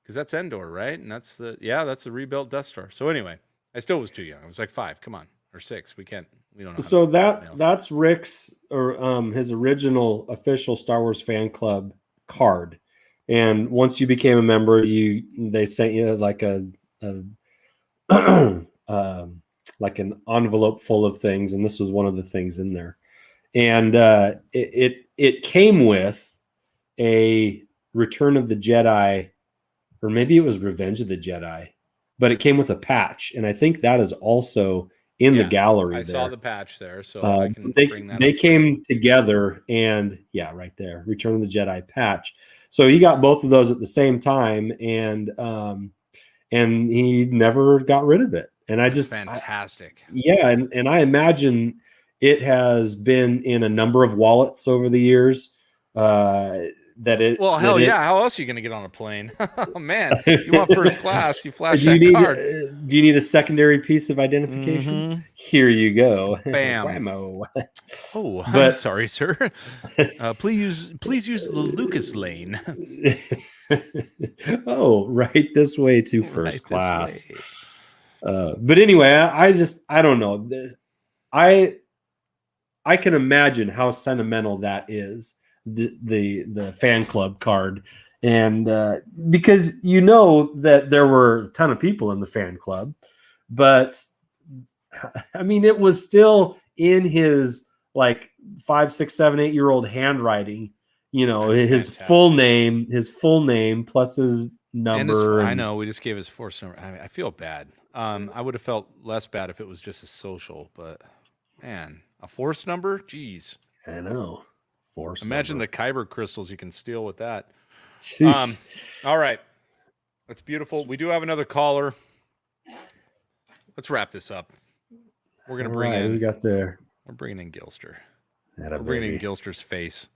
because that's Endor, right? And that's the rebuilt Death Star. So anyway, I still was too young. I was like 5. Come on, or 6. We don't know. So that's Rick's or his original official Star Wars fan club card. And once you became a member, they sent you like a like an envelope full of things, and this was one of the things in there. And it came with a Return of the Jedi, or maybe it was Revenge of the Jedi, but it came with a patch, and I think that is also in the gallery. I saw the patch there, so I can bring that. They came together, and right there, Return of the Jedi patch. So he got both of those at the same time, and he never got rid of it. And That's fantastic. And I imagine it has been in a number of wallets over the years. How else are you going to get on a plane? Oh, man, you want first class, you flash that card. Do you need a secondary piece of identification? Mm-hmm. Here you go. Bam. Whammo. Oh, I'm sorry, sir. Please use the Lucas lane. Oh, right this way to first class. But anyway, I don't know. I can imagine how sentimental that is. The fan club card, and because that there were a ton of people in the fan club, but I mean it was still in his like 5, 6, 7, 8-year-old handwriting. His full name plus his number. I know we just gave his force number. I feel bad. I would have felt less bad if it was just a social, but man, a force number, jeez. I know. Force Imagine number. the Kyber crystals you can steal with that. Sheesh. All right. That's beautiful. We do have another caller. Let's wrap this up. We're going to bring in. We're bringing in Gilster. We're bringing in Gilster's face.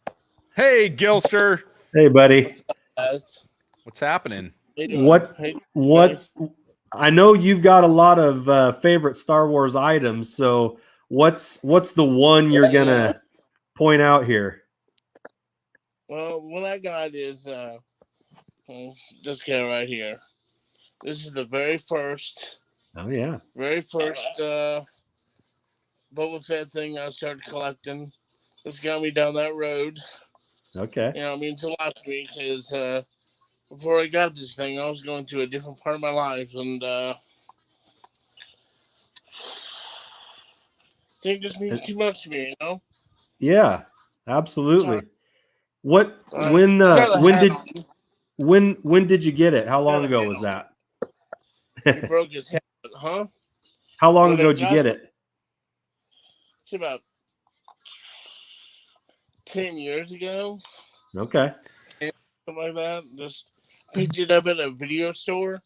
Hey, Gilster. Hey, buddy. What's happening? What? I know you've got a lot of favorite Star Wars items. So what's the one you're going to point out here? Well, what I got is this guy right here. This is the very first. Oh yeah. Very first Boba Fett thing I started collecting. This got me down that road. Okay. It means a lot to me because before I got this thing, I was going through a different part of my life, and I think this means too much to me, Yeah, absolutely. When did you get it? How long ago was that? He broke his head, huh? How long ago did you get it? It's about 10 years ago. Okay. Something like that. Just picked it up at a video store.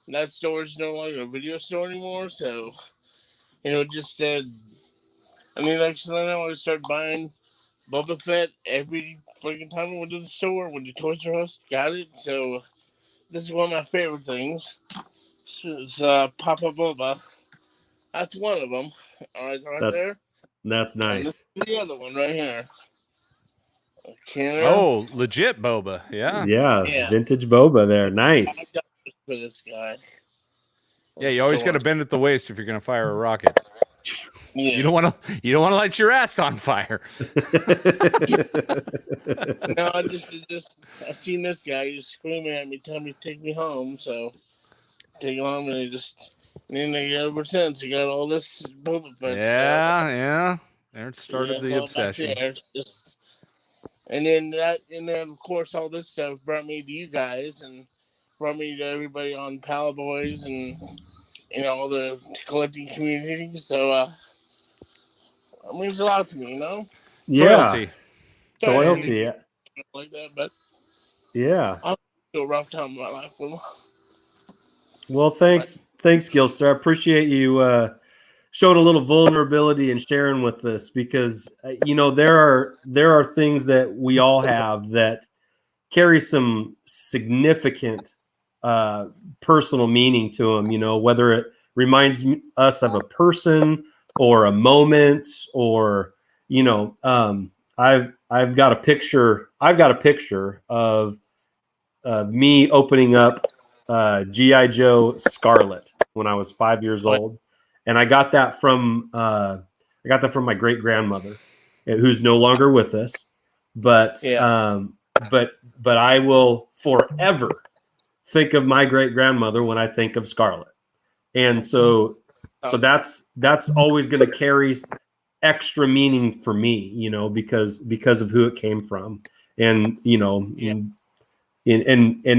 And that store is no longer a video store anymore. So, just said, next thing I know, I started buying Boba Fett every freaking time I went to the store. Went to Toys R Us, got it. So, this is one of my favorite things. It's Papa Boba. That's one of them. All right, there. That's nice. And this is the other one right here. Oh, legit Boba. Yeah. Yeah. Vintage Boba there. Nice. $5 for this guy. Yeah, you always got to bend at the waist if you're going to fire a rocket. Yeah. You don't want to light your ass on fire. No, I seen this guy just screaming at me, telling me to take me home. So take him home, and then ever since he got all this Boba Fett stuff. Yeah. There started the obsession. And then of course all this stuff brought me to you guys and brought me to everybody on Pal Boys and all the collecting community. So it means a lot to me, Yeah. Loyalty. Yeah. Like that, but Yeah. I'll go a rough time in my life with them. Well, thanks, Gilster. I appreciate you showing a little vulnerability and sharing with us, because there are things that we all have that carry some significant personal meaning to them. Whether it reminds us of a person or a moment, or I've got a picture. I've got a picture of me opening up G.I. Joe Scarlet when I was 5 years old, and I got that from my great grandmother, who's no longer with us. But but I will forever think of my great grandmother when I think of Scarlet, and so that's always going to carry extra meaning for me, because of who it came from, and and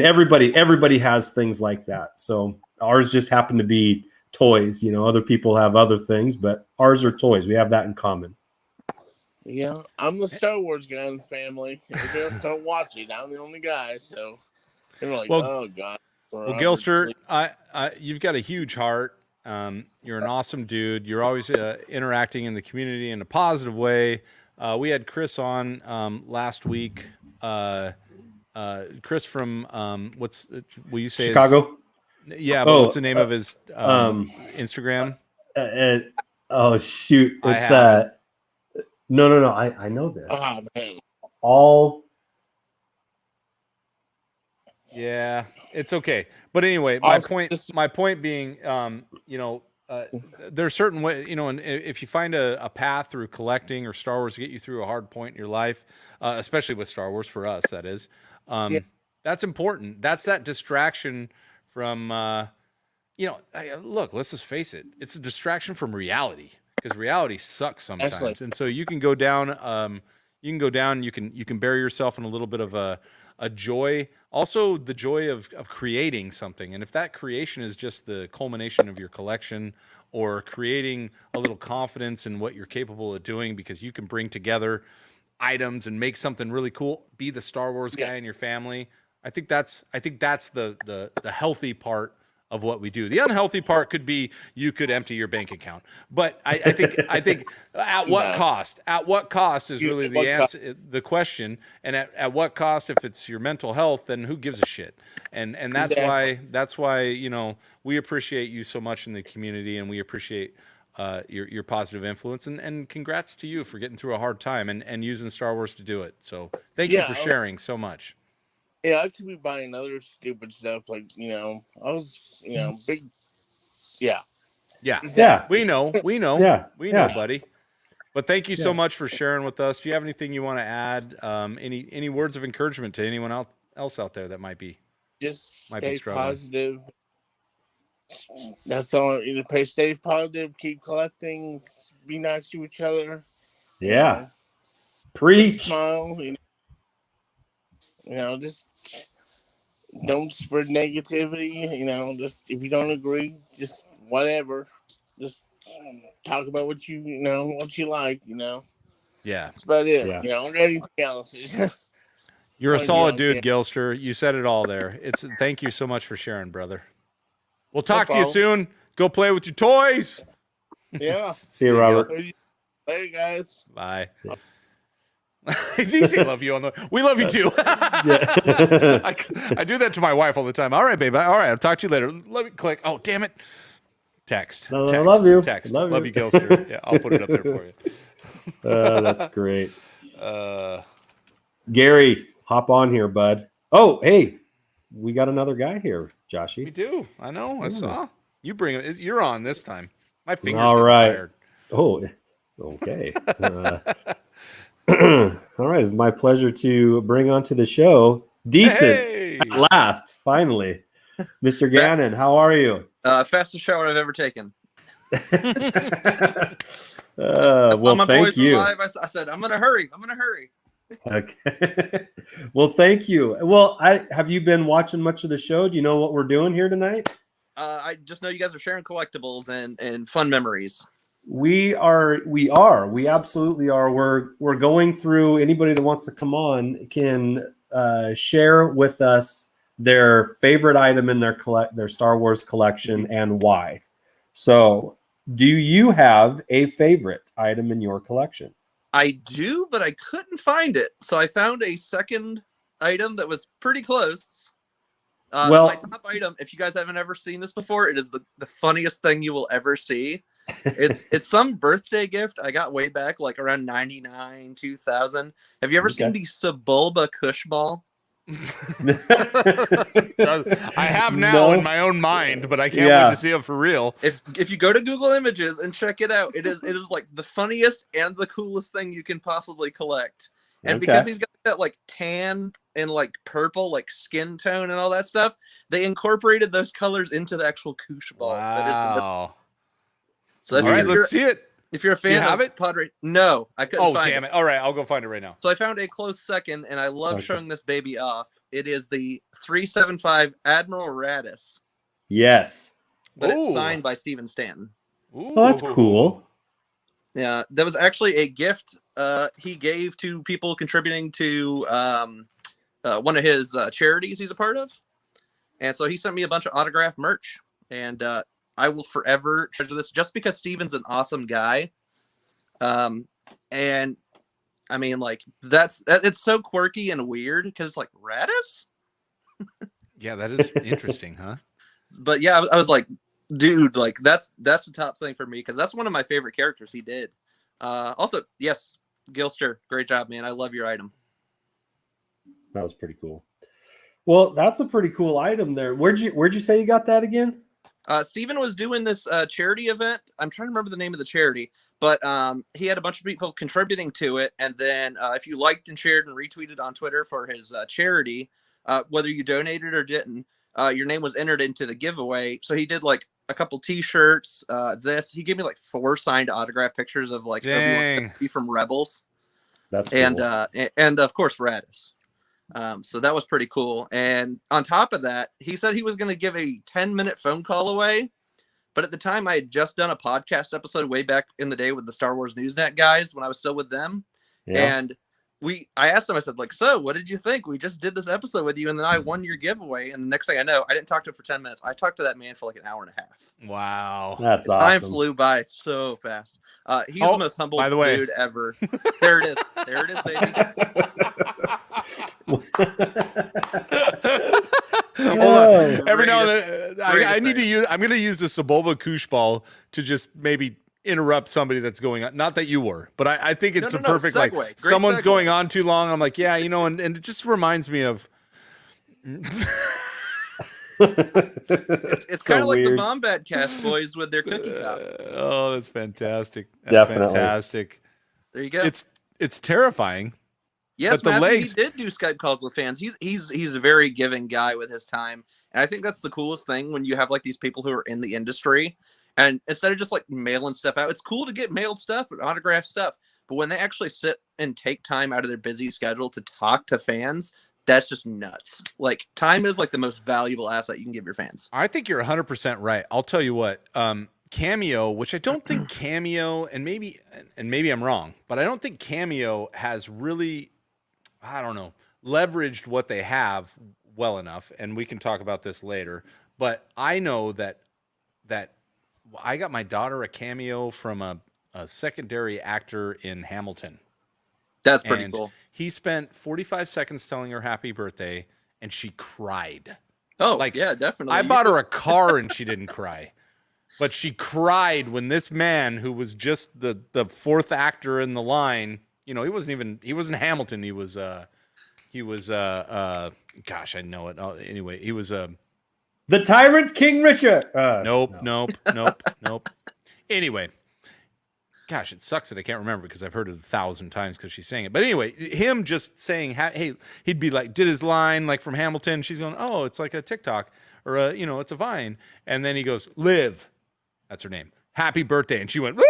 everybody has things like that. So ours just happen to be toys. Other people have other things, but ours are toys. We have that in common. Yeah, I'm the Star Wars guy in the family. Everybody else don't watch it. I'm the only guy, so they're like, oh god. Well, Gilster, you've got a huge heart. You're an awesome dude. You're always interacting in the community in a positive way. We had Chris on last week. Chris from will you say Chicago? Yeah, but what's the name of his Instagram? Oh shoot, it's no. I know this. Oh man. Yeah, it's okay. But anyway, my point being, there's certain way, and if you find a path through collecting or Star Wars to get you through a hard point in your life, especially with Star Wars for us, that is, that's important. That's that distraction from, look, let's just face it. It's a distraction from reality, because reality sucks sometimes. Excellent. And so you can go down, you can bury yourself in a little bit of a joy, also the joy of creating something. And if that creation is just the culmination of your collection, or creating a little confidence in what you're capable of doing, because you can bring together items and make something really cool, be the Star Wars guy in your family. I think that's the healthy part of what we do. The unhealthy part could be you could empty your bank account. But I think at what cost? At what cost is really the answer, the question. And at what cost? If it's your mental health, then who gives a shit? And that's why we appreciate you so much in the community, and we appreciate your positive influence, and congrats to you for getting through a hard time and using Star Wars to do it. So thank you for sharing so much. Yeah, I could be buying other stupid stuff I was, big. Yeah. Yeah. Exactly. We know, buddy. But thank you so much for sharing with us. Do you have anything you want to add? Any words of encouragement to anyone else out there that might be stay positive. That's all. Stay positive. Keep collecting. Be nice to each other. Yeah. Preach. Smile. Just don't spread negativity. Just if you don't agree, just whatever. Just talk about what what you like. Yeah, that's about it. I don't got anything else. You're a solid dude, Gilster. You said it all there. Thank you so much for sharing, brother. We'll talk to you soon. Go play with your toys. Yeah. See you, Robert. Later, guys. Bye. DC love you we love you too. I do that to my wife all the time. All right, babe. All right, I'll talk to you later. Let me click. Oh, damn it. Text. No, I love you. Text. Love you, Gilster. Yeah, I'll put it up there for you. That's great. Gary, hop on here, bud. Oh, hey, we got another guy here, Joshy. We do. I know. I saw. You bring it. You're on this time. My fingers All getting right. tired. Oh, okay. All right. It's my pleasure to bring onto the show Decent Hey! at last, finally. Mr. Gannon, how are you? Fastest shower I've ever taken. Well, my thank boys were you. live. I said, I'm gonna hurry. Okay. Well, thank you. Well, have you been watching much of the show? Do you know what we're doing here tonight? I just know you guys are sharing collectibles and fun memories. We absolutely are. We're going through. Anybody that wants to come on can share with us their favorite item in their Star Wars collection and why. So, do you have a favorite item in your collection? I do, but I couldn't find it. So I found a second item that was pretty close. My top item, if you guys haven't ever seen this before, it is the funniest thing you will ever see. It's some birthday gift I got way back, like around 99, 2000. Have you ever seen the Sebulba Kush ball? I have now in my own mind, but I can't wait to see it for real. If you go to Google Images and check it out, it is like the funniest and the coolest thing you can possibly collect. And because he's got that like tan and like purple like skin tone and all that stuff, they incorporated those colors into the actual Kush ball. Wow. So if let's see it. If you're a fan of it, Padre, no, I couldn't find it. Oh, damn it. All right, I'll go find it right now. So I found a close second, and I love showing this baby off. It is the 375 Admiral Radis. Yes. But it's signed by Steven Stanton. Oh, that's cool. Yeah, that was actually a gift he gave to people contributing to one of his charities he's a part of. And so he sent me a bunch of autographed merch. And I will forever treasure this just because Steven's an awesome guy. And I mean, like, it's so quirky and weird because it's like Radis. Yeah, that is interesting, huh? But yeah, I was like, dude, like that's the top thing for me because that's one of my favorite characters he did. Also, yes, Gilster, great job, man. I love your item. That was pretty cool. Well, that's a pretty cool item there. Where'd you say you got that again? Steven was doing this charity event. I'm trying to remember the name of the charity, but he had a bunch of people contributing to it. And then if you liked and shared and retweeted on Twitter for his charity, whether you donated or didn't, your name was entered into the giveaway. So he did like a couple T-shirts. He gave me like 4 signed autograph pictures of like everyone from Rebels. That's cool. And of course Radis. So that was pretty cool. And on top of that, he said he was going to give a 10-minute phone call away. But at the time, I had just done a podcast episode way back in the day with the Star Wars Newsnet guys when I was still with them. Yeah. And I asked him, I said, like, so what did you think? We just did this episode with you, and then I won your giveaway. And the next thing I know, I didn't talk to him for 10 minutes. I talked to that man for like an hour and a half. Wow. That's awesome. Time flew by so fast. He's the most humble dude ever. There it is. There it is, baby. Every now and then, I'm going to use the Sebulba Kush ball to just maybe interrupt somebody that's going on. Not that you were, but I think it's perfect. Segue. Like someone's going on too long. I'm like, yeah, and it just reminds me of. It's kind of like the Bombad Cast boys with their cookie cup. Oh, that's fantastic. That's definitely fantastic. There you go. It's terrifying. Yes, Matthew, he did do Skype calls with fans. He's a very giving guy with his time. And I think that's the coolest thing when you have like these people who are in the industry. And instead of just like mailing stuff out, it's cool to get mailed stuff and autographed stuff. But when they actually sit and take time out of their busy schedule to talk to fans, that's just nuts. Like time is like the most valuable asset you can give your fans. I think you're 100% right. I'll tell you what, Cameo, which I don't think Cameo, and maybe I'm wrong, but I don't think Cameo has really, I don't know, leveraged what they have well enough. And we can talk about this later, but I know that I got my daughter a cameo from a secondary actor in Hamilton. That's pretty cool. He spent 45 seconds telling her happy birthday and she cried. Oh, like, yeah, definitely. I bought her a car and she didn't cry, but she cried when this man who was just the fourth actor in the line, he wasn't Hamilton. He was gosh, I know it. Anyway, he was The Tyrant King Richard. Nope. No. Anyway, gosh, it sucks that I can't remember because I've heard it 1,000 times because she's saying it. But anyway, him just saying, hey, he'd be like, did his line like from Hamilton. She's going, oh, it's like a TikTok or it's a Vine. And then he goes, Liv. That's her name. Happy birthday. And she went, woo!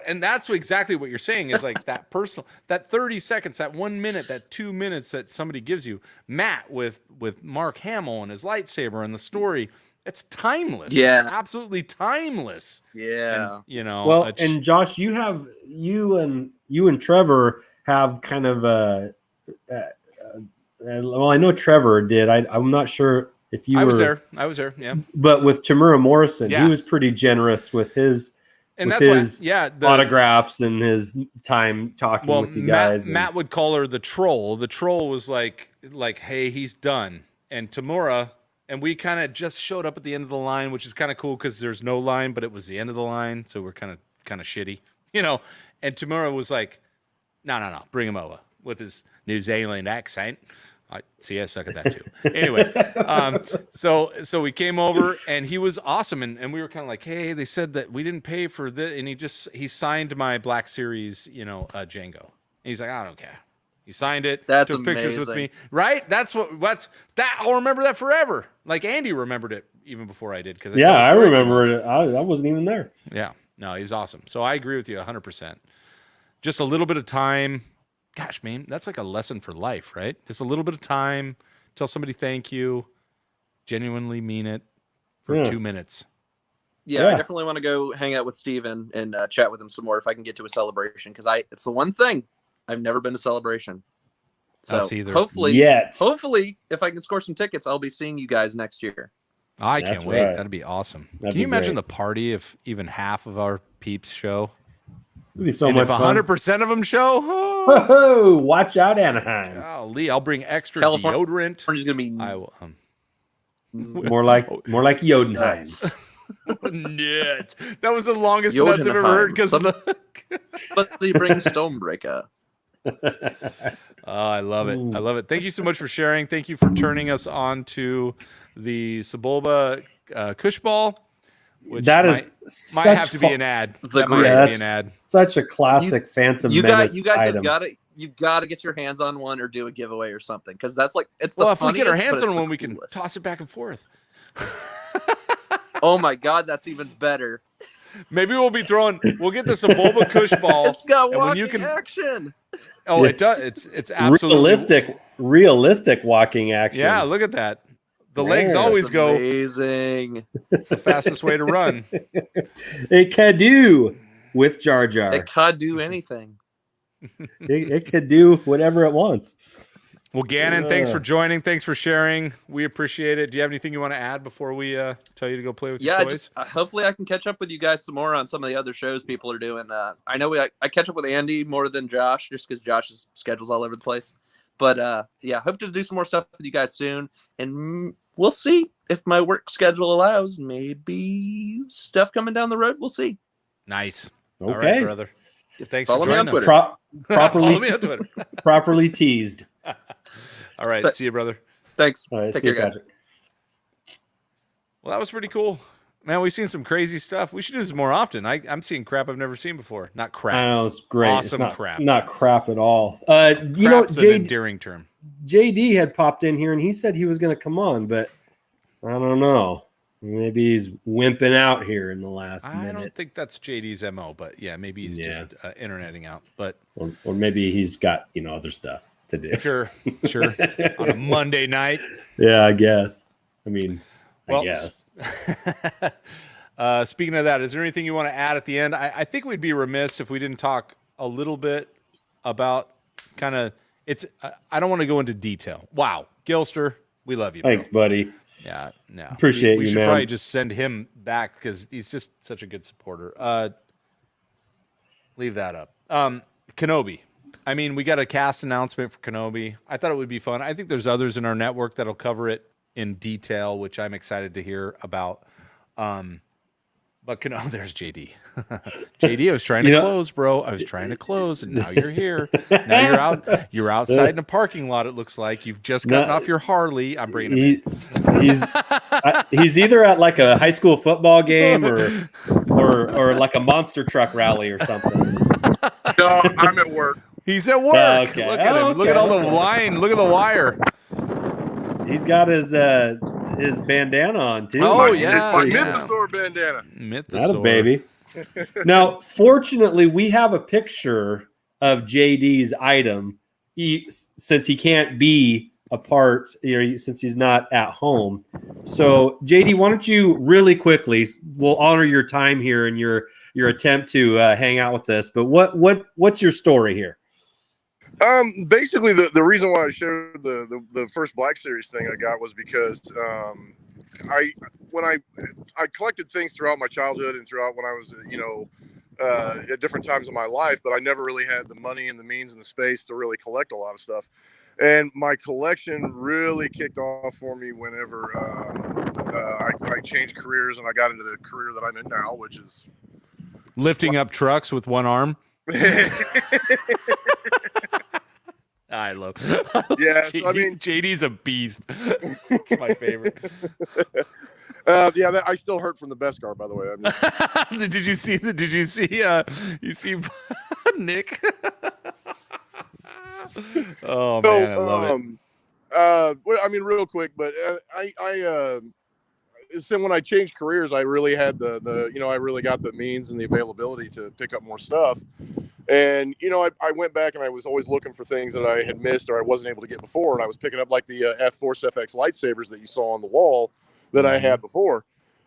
And that's exactly what you're saying is like that personal, that 30 seconds, that 1 minute, that 2 minutes that somebody gives you. Matt with Mark Hamill and his lightsaber and the story. It's timeless. Yeah. It's absolutely timeless. Yeah. And, Well, and Josh, you and Trevor have kind of well, I know Trevor did. I'm not sure if you I was were there. I was there. Yeah. But with Tamura Morrison, Yeah. he was pretty generous with his autographs and his time talking with you guys. Matt would call her the troll. The troll was like, hey, he's done. And Tamura, and we kind of just showed up at the end of the line, which is kind of cool because there's no line, but it was the end of the line, so we're kind of shitty, And Tamura was like, no, bring him over with his New Zealand accent. I suck at that too. Anyway, so we came over and he was awesome, and we were kind of like, hey, they said that we didn't pay for this, and he signed my Black Series, Django. And he's like, I don't care. He signed it. That's took pictures with amazing. me. Right? That's that. I'll remember that forever. Like Andy remembered it even before I did because I remember it. I wasn't even there. Yeah, no, he's awesome. So I agree with you 100%. Just a little bit of time. Gosh, man, that's like a lesson for life, right? Just a little bit of time. Tell somebody thank you. Genuinely mean it for 2 minutes. Yeah, I definitely want to go hang out with Steven and chat with him some more if I can get to a celebration because it's the one thing I've never been to Celebration. So Us either. hopefully, if I can score some tickets, I'll be seeing you guys next year. I can't wait. Right. That'd be awesome. Can you imagine the party if even half of our peeps show? It'd be so much fun. If 100% of them show, watch out, Anaheim. Golly, I'll bring extra California, deodorant. California's gonna be. I will. More like Jotunheims. Nuts. That was the longest nuts I've ever heard because of the. But they bring Stonebreaker. I love it. I love it. Thank you so much for sharing. Thank you for turning us on to the Sebulba Kush Ball. Which that is might have to be an ad. That might have to be an ad. Such a classic Phantom Menace you guys item. have got to get your hands on one or do a giveaway or something because that's like it's the if we get our funniest, hands but on it's one, the we can coolest. toss it back and forth. Oh my God, that's even better. Maybe we'll be throwing. We'll get this a Boba Kush ball. It's got and walking action. Oh, it does. It's absolutely realistic walking action. Yeah, look at that. The legs always go. Amazing. It's the fastest way to run. It can do with Jar Jar. It could do anything. it could do whatever it wants. Well, Gannon, thanks for joining. Thanks for sharing. We appreciate it. Do you have anything you want to add before we tell you to go play with your toys? Just hopefully I can catch up with you guys some more on some of the other shows people are doing. I know I catch up with Andy more than Josh just because Josh's schedule's all over the place. But hope to do some more stuff with you guys soon. And we'll see if my work schedule allows. Maybe stuff coming down the road. We'll see. Nice. Okay. All right, brother. Thanks Follow for me on joining us. Twitter. Properly, Follow me on Twitter. Properly teased. All right. See you, brother. Thanks. All right, Take care, guys. Well, that was pretty cool. Man, we've seen some crazy stuff. We should do this more often. I'm seeing crap I've never seen before. Not crap. I know, it's great. Awesome it's crap. Not crap at all. Crap's an endearing term. JD had popped in here and he said he was going to come on, but I don't know. Maybe he's wimping out here in the last minute. I don't think that's JD's MO, but yeah, maybe he's just interneting out. But or maybe he's got other stuff to do. Sure. On a Monday night. Yeah, I guess. I mean, I guess. Speaking of that, is there anything you want to add at the end? I think we'd be remiss if we didn't talk a little bit about kind of it's. I don't want to go into detail. Wow, Gilster, we love you. Thanks, buddy. Yeah, no, appreciate we you, should man. Probably just send him back because he's just such a good supporter. Leave that up. Kenobi. I mean, we got a cast announcement for Kenobi. I thought it would be fun. I think there's others in our network that'll cover it in detail, which I'm excited to hear about. But there's JD. JD, I was trying to close, bro. I was trying to close, and now you're here. Now you're out. You're outside in a parking lot. It looks like you've just gotten off your Harley. I'm bringing him in. He's either at like a high school football game or like a monster truck rally or something. No, I'm at work. He's at work. Okay. Look at him. Look at all the line. Look at the wire. He's got his bandana on too. Oh yeah, it's my Mythosaur bandana. Mythosaur, baby. Now, fortunately, we have a picture of JD's item. Since he can't be a part, since he's not at home. So, JD, why don't you really quickly? We'll honor your time here and your attempt to hang out with us. But what's your story here? Basically, the reason why I shared the first Black Series thing I got was because I collected things throughout my childhood and throughout when I was at different times of my life, but I never really had the money and the means and the space to really collect a lot of stuff. And my collection really kicked off for me whenever I changed careers and I got into the career that I'm in now, which is lifting up trucks with one arm. I love. Yeah, JD, so, I mean, JD's a beast. It's my favorite. I still hurt from the Beskar, by the way. I mean, Did you see? You see Nick? Oh man, I love it. I mean, real quick, but so when I changed careers, I really had I really got the means and the availability to pick up more stuff. And, I went back and I was always looking for things that I had missed or I wasn't able to get before. And I was picking up like the F-Force FX lightsabers that you saw on the wall that I had before.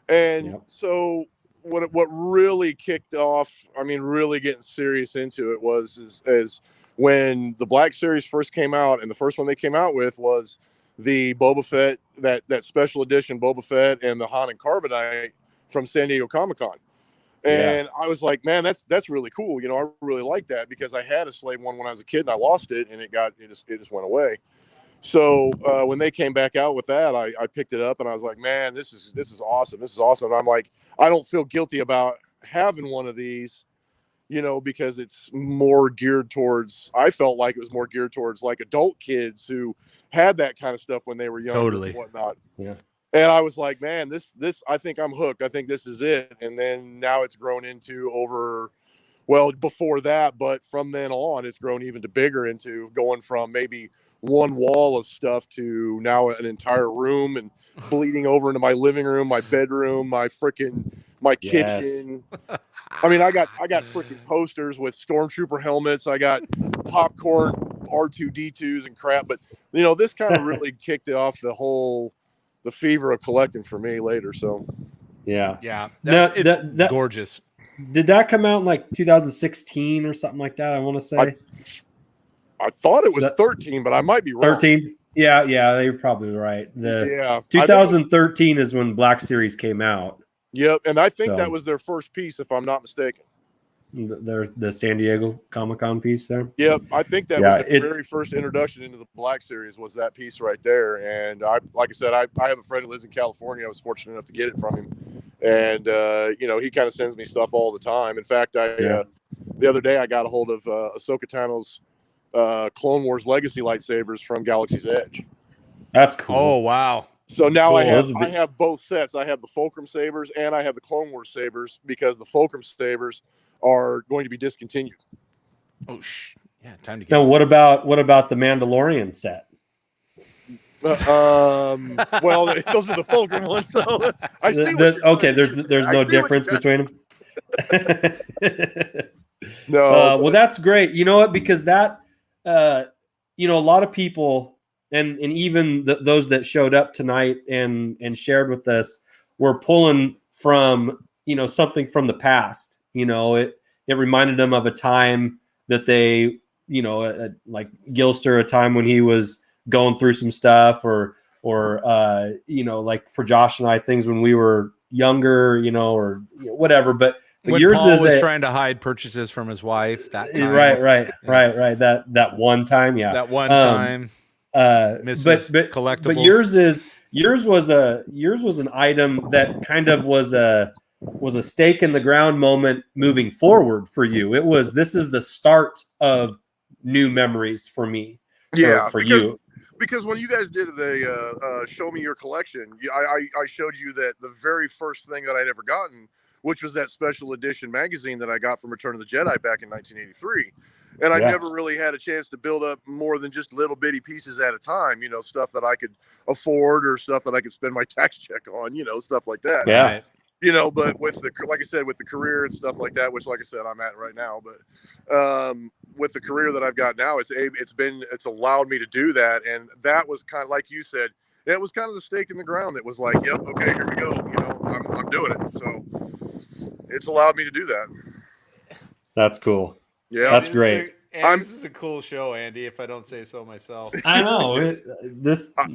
And so what really kicked off, I mean, really getting serious into it was is when the Black Series first came out, and the first one they came out with was the Boba Fett, that special edition Boba Fett and the Han and Carbonite from San Diego Comic-Con. And I was like, man, that's really cool. I really like that because I had a slave one when I was a kid and I lost it and it just went away. So when they came back out with that, I picked it up and I was like, man, this is awesome. This is awesome. And I'm like, I don't feel guilty about having one of these, because it's more geared towards, I felt like it was more geared towards like adult kids who had that kind of stuff when they were young and whatnot. Yeah. And I was like, man, this, I think I'm hooked. I think this is it. And then now it's grown into before that, but from then on, it's grown even bigger into going from maybe one wall of stuff to now an entire room and bleeding over into my living room, my bedroom, my kitchen. I mean, I got freaking posters with stormtrooper helmets. I got popcorn R2D2s and crap. But, this kind of really kicked it off the fever of collecting for me later. So yeah, it's gorgeous. Did that come out in like 2016 or something like that? I want to say I thought it was 13, but I might be wrong. 13. Yeah, you're probably right. 2013 is when Black Series came out. Yep, and I think that was their first piece, if I'm not mistaken. The San Diego Comic-Con piece there. Yep, I think that was the very first introduction into the Black Series was that piece right there. And like I said, I have a friend who lives in California. I was fortunate enough to get it from him, and he kind of sends me stuff all the time. In fact, the other day I got a hold of Ahsoka Tano's Clone Wars Legacy lightsabers from Galaxy's Edge. That's cool. Oh wow. So now I have both sets. I have the Fulcrum sabers and I have the Clone Wars sabers because the Fulcrum sabers are going to be discontinued. Oh yeah, time to get. Now, what about the Mandalorian set? Well, those are the Fulcrum ones. So I see. There's no difference between them. No. Well, that's great. You know what? Because that, a lot of people, and even those that showed up tonight and shared with us, were pulling from something from the past. It reminded them of a time that they, like Gilster, a time when he was going through some stuff, or like for Josh and I, things when we were younger, or whatever. But when yours Paul is was trying to hide purchases from his wife. That time. Right. That one time, yeah. That one time. Mrs. Collectibles. But yours was an item that kind of was a a stake in the ground moment moving forward for you. It was, this is the start of new memories for me. Yeah, for you. Because when you guys did the show me your collection, I showed you that the very first thing that I'd ever gotten, which was that special edition magazine that I got from Return of the Jedi back in 1983. And I never really had a chance to build up more than just little bitty pieces at a time, you know, stuff that I could afford or stuff that I could spend my tax check on, you know, stuff like that. Yeah. You know, but with the, like I said, with the career and stuff like that, which, like I said, I'm at right now, but with the career that I've got now, it's allowed me to do that. And that was kind of, like you said, it was kind of the stake in the ground that was like, yep, okay, here we go. You know, I'm doing it. So it's allowed me to do that. That's cool. Yeah. That's great. This is a cool show, Andy, if I don't say so myself. I know. Yes. I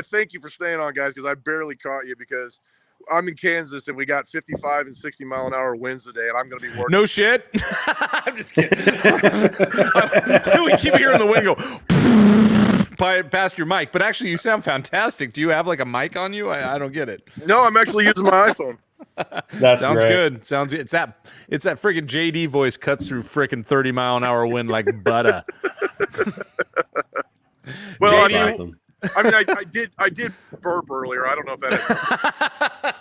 thank you for staying on, guys, because I barely caught you because I'm in Kansas and we got 55 and 60 mile an hour winds today, and I'm going to be working. No shit. I'm just kidding. We keep hearing the wind go past your mic, but actually you sound fantastic. Do you have like a mic on you? I don't get it. No, I'm actually using my iPhone. That sounds great. good. It's that freaking JD voice cuts through freaking 30 mile an hour wind like butter. Well, JD, awesome. I mean, I did burp earlier. I don't know if that.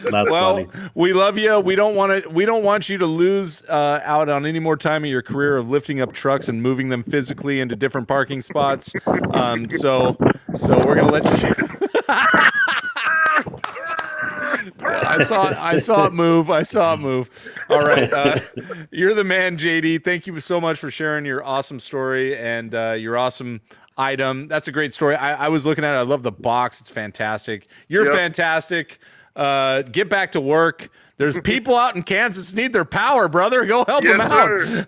That's funny. We love you. We don't want you to lose out on any more time of your career of lifting up trucks and moving them physically into different parking spots. So we're gonna let you. I saw it move. All right. You're the man, JD. Thank you so much for sharing your awesome story and your awesome item. That's a great story. I was looking at it. I love the box. It's fantastic. You're fantastic. Get back to work. There's people out in Kansas need their power, brother. Go help them out. Sir.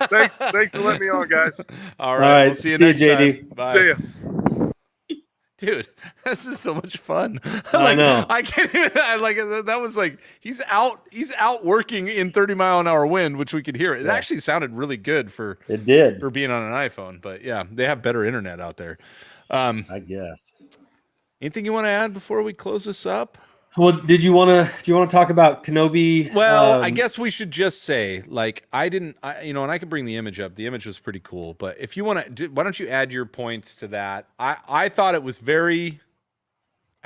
Thanks for letting me on, guys. All right. We'll see you next JD. time. Bye. See ya. Dude, this is so much fun. I know. I can't even. That was like he's out working in 30 mile an hour wind, which we could hear. It actually sounded really good for being on an iPhone. But yeah, they have better internet out there. I guess. Anything you want to add before we close this up? Well, do you want to talk about Kenobi? Well, I guess we should just say, like, and I can bring the image up. The image was pretty cool. But if you want to, why don't you add your points to that? I thought it was I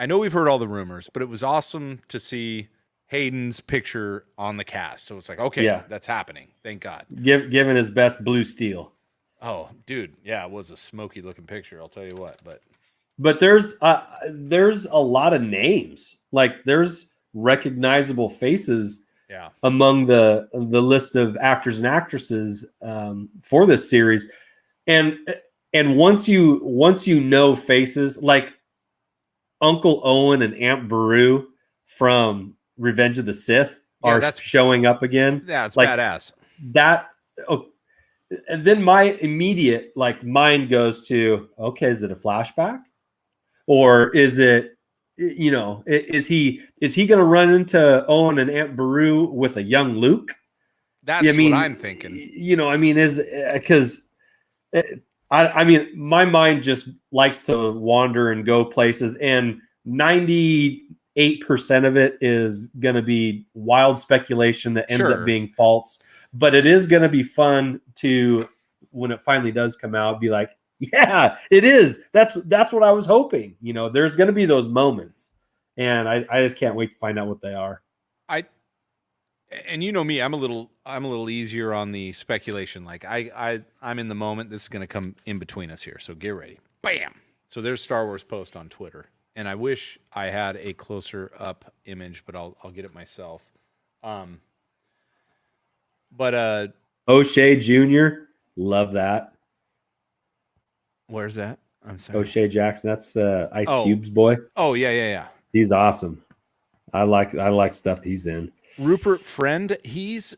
know we've heard all the rumors, but it was awesome to see Hayden's picture on the cast. So it's like, okay, that's happening. Thank God. Given his best blue steel. Oh, dude. Yeah, it was a smoky looking picture. I'll tell you what, But there's a lot of names. Like there's recognizable faces among the list of actors and actresses for this series. And once you know faces like Uncle Owen and Aunt Beru from Revenge of the Sith are showing up again. Yeah, it's like, badass. And then my immediate mind goes to, okay, is it a flashback? Or is it, is he going to run into Owen and Aunt Beru with a young Luke? That's what I'm thinking. My mind just likes to wander and go places, and 98% of it is going to be wild speculation that ends up being false. But it is going to be fun to, when it finally does come out, be like, yeah, it is. That's what I was hoping. There's going to be those moments, and I just can't wait to find out what they are. And you know me, I'm a little easier on the speculation. Like I'm in the moment. This is going to come in between us here, so get ready. Bam. So there's Star Wars Post on Twitter, and I wish I had a closer up image, but I'll get it myself. But O'Shea Jr., love that. Where's that? I'm sorry. O'Shea Jackson. That's Ice Cube's boy. Oh, yeah. He's awesome. I like stuff he's in. Rupert Friend,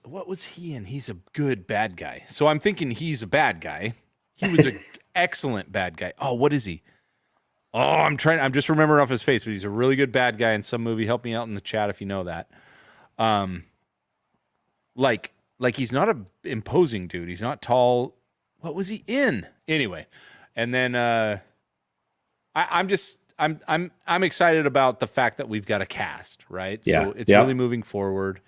what was he in? He's a good bad guy. So I'm thinking he's a bad guy. He was an excellent bad guy. Oh, what is he? Oh, I'm just remembering off his face, but he's a really good bad guy in some movie. Help me out in the chat if you know that. Like he's not an imposing dude. He's not tall. What was he in? Anyway. And then I I'm excited about the fact that we've got a cast, right? Yeah. So it's really moving forward.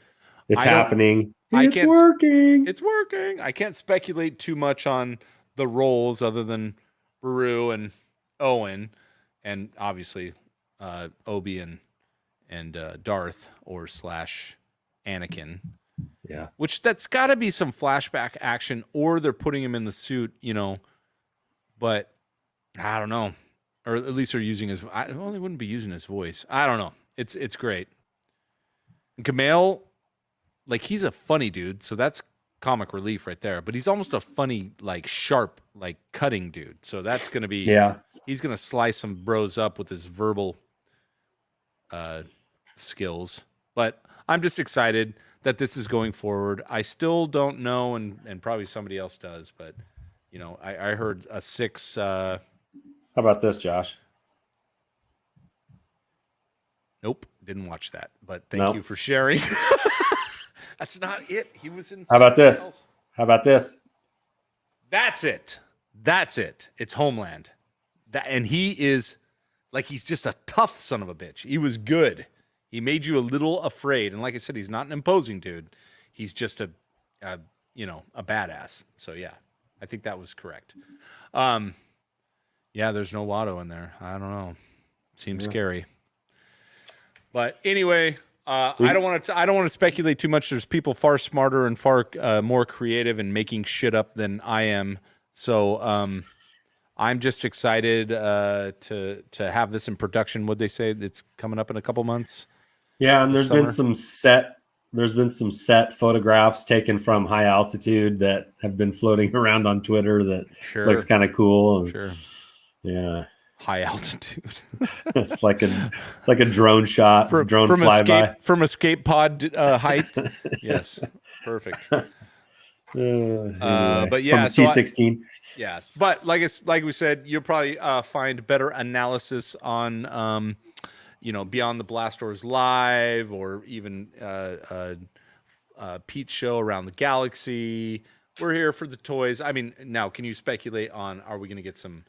It's happening. It's working. It's working. I can't speculate too much on the roles other than Baru and Owen, and obviously Obi and Darth or / Anakin. Yeah. Which that's got to be some flashback action, or they're putting him in the suit, But I don't know, or at least they're using his. Well, they wouldn't be using his voice. I don't know. It's great. And Kumail, like, he's a funny dude, so that's comic relief right there. But he's almost a funny, like, sharp, like, cutting dude. So that's gonna be. Yeah. He's gonna slice some bros up with his verbal skills. But I'm just excited that this is going forward. I still don't know, and probably somebody else does, but I heard a 6. How about this, Josh? Nope, didn't watch that. But thank you for sharing. That's not it. He was in. How about this? Else. How about this? That's it. That's it. It's Homeland. And he is like, he's just a tough son of a bitch. He was good. He made you a little afraid. And like I said, he's not an imposing dude. He's just a badass. So yeah, I think that was correct. Yeah, there's no Watto in there. I don't know. Seems scary. But anyway, I don't want to speculate too much. There's people far smarter and far more creative and making shit up than I am. So I'm just excited to have this in production. What'd they say? It's coming up in a couple months. Yeah, and there's been some set photographs taken from high altitude that have been floating around on Twitter that looks kind of cool. Sure. Yeah. High altitude. it's like a drone shot, drone flyby from escape pod height. Yes, perfect. Anyway, but yeah, from T16. Yeah, but like we said, you'll probably find better analysis on Beyond the Blast Doors Live, or even Pete's show Around the Galaxy. We're here for the toys. I mean, now can you speculate on, are we going to get some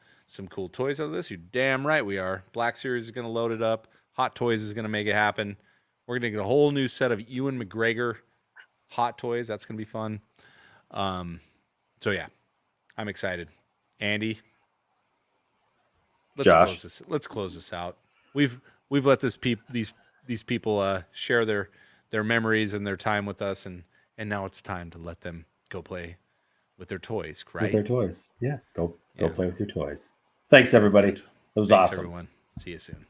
cool toys out of this? You're damn right we are. Black Series is going to load it up. Hot Toys is going to make it happen. We're going to get a whole new set of Ewan McGregor Hot Toys. That's going to be fun. So yeah, I'm excited. Andy, let's close this out. We've let these people share their memories and their time with us, and now it's time to let them go play with their toys, right? With their toys. Yeah. Go play with your toys. Thanks everybody. That was awesome. Everyone. See you soon.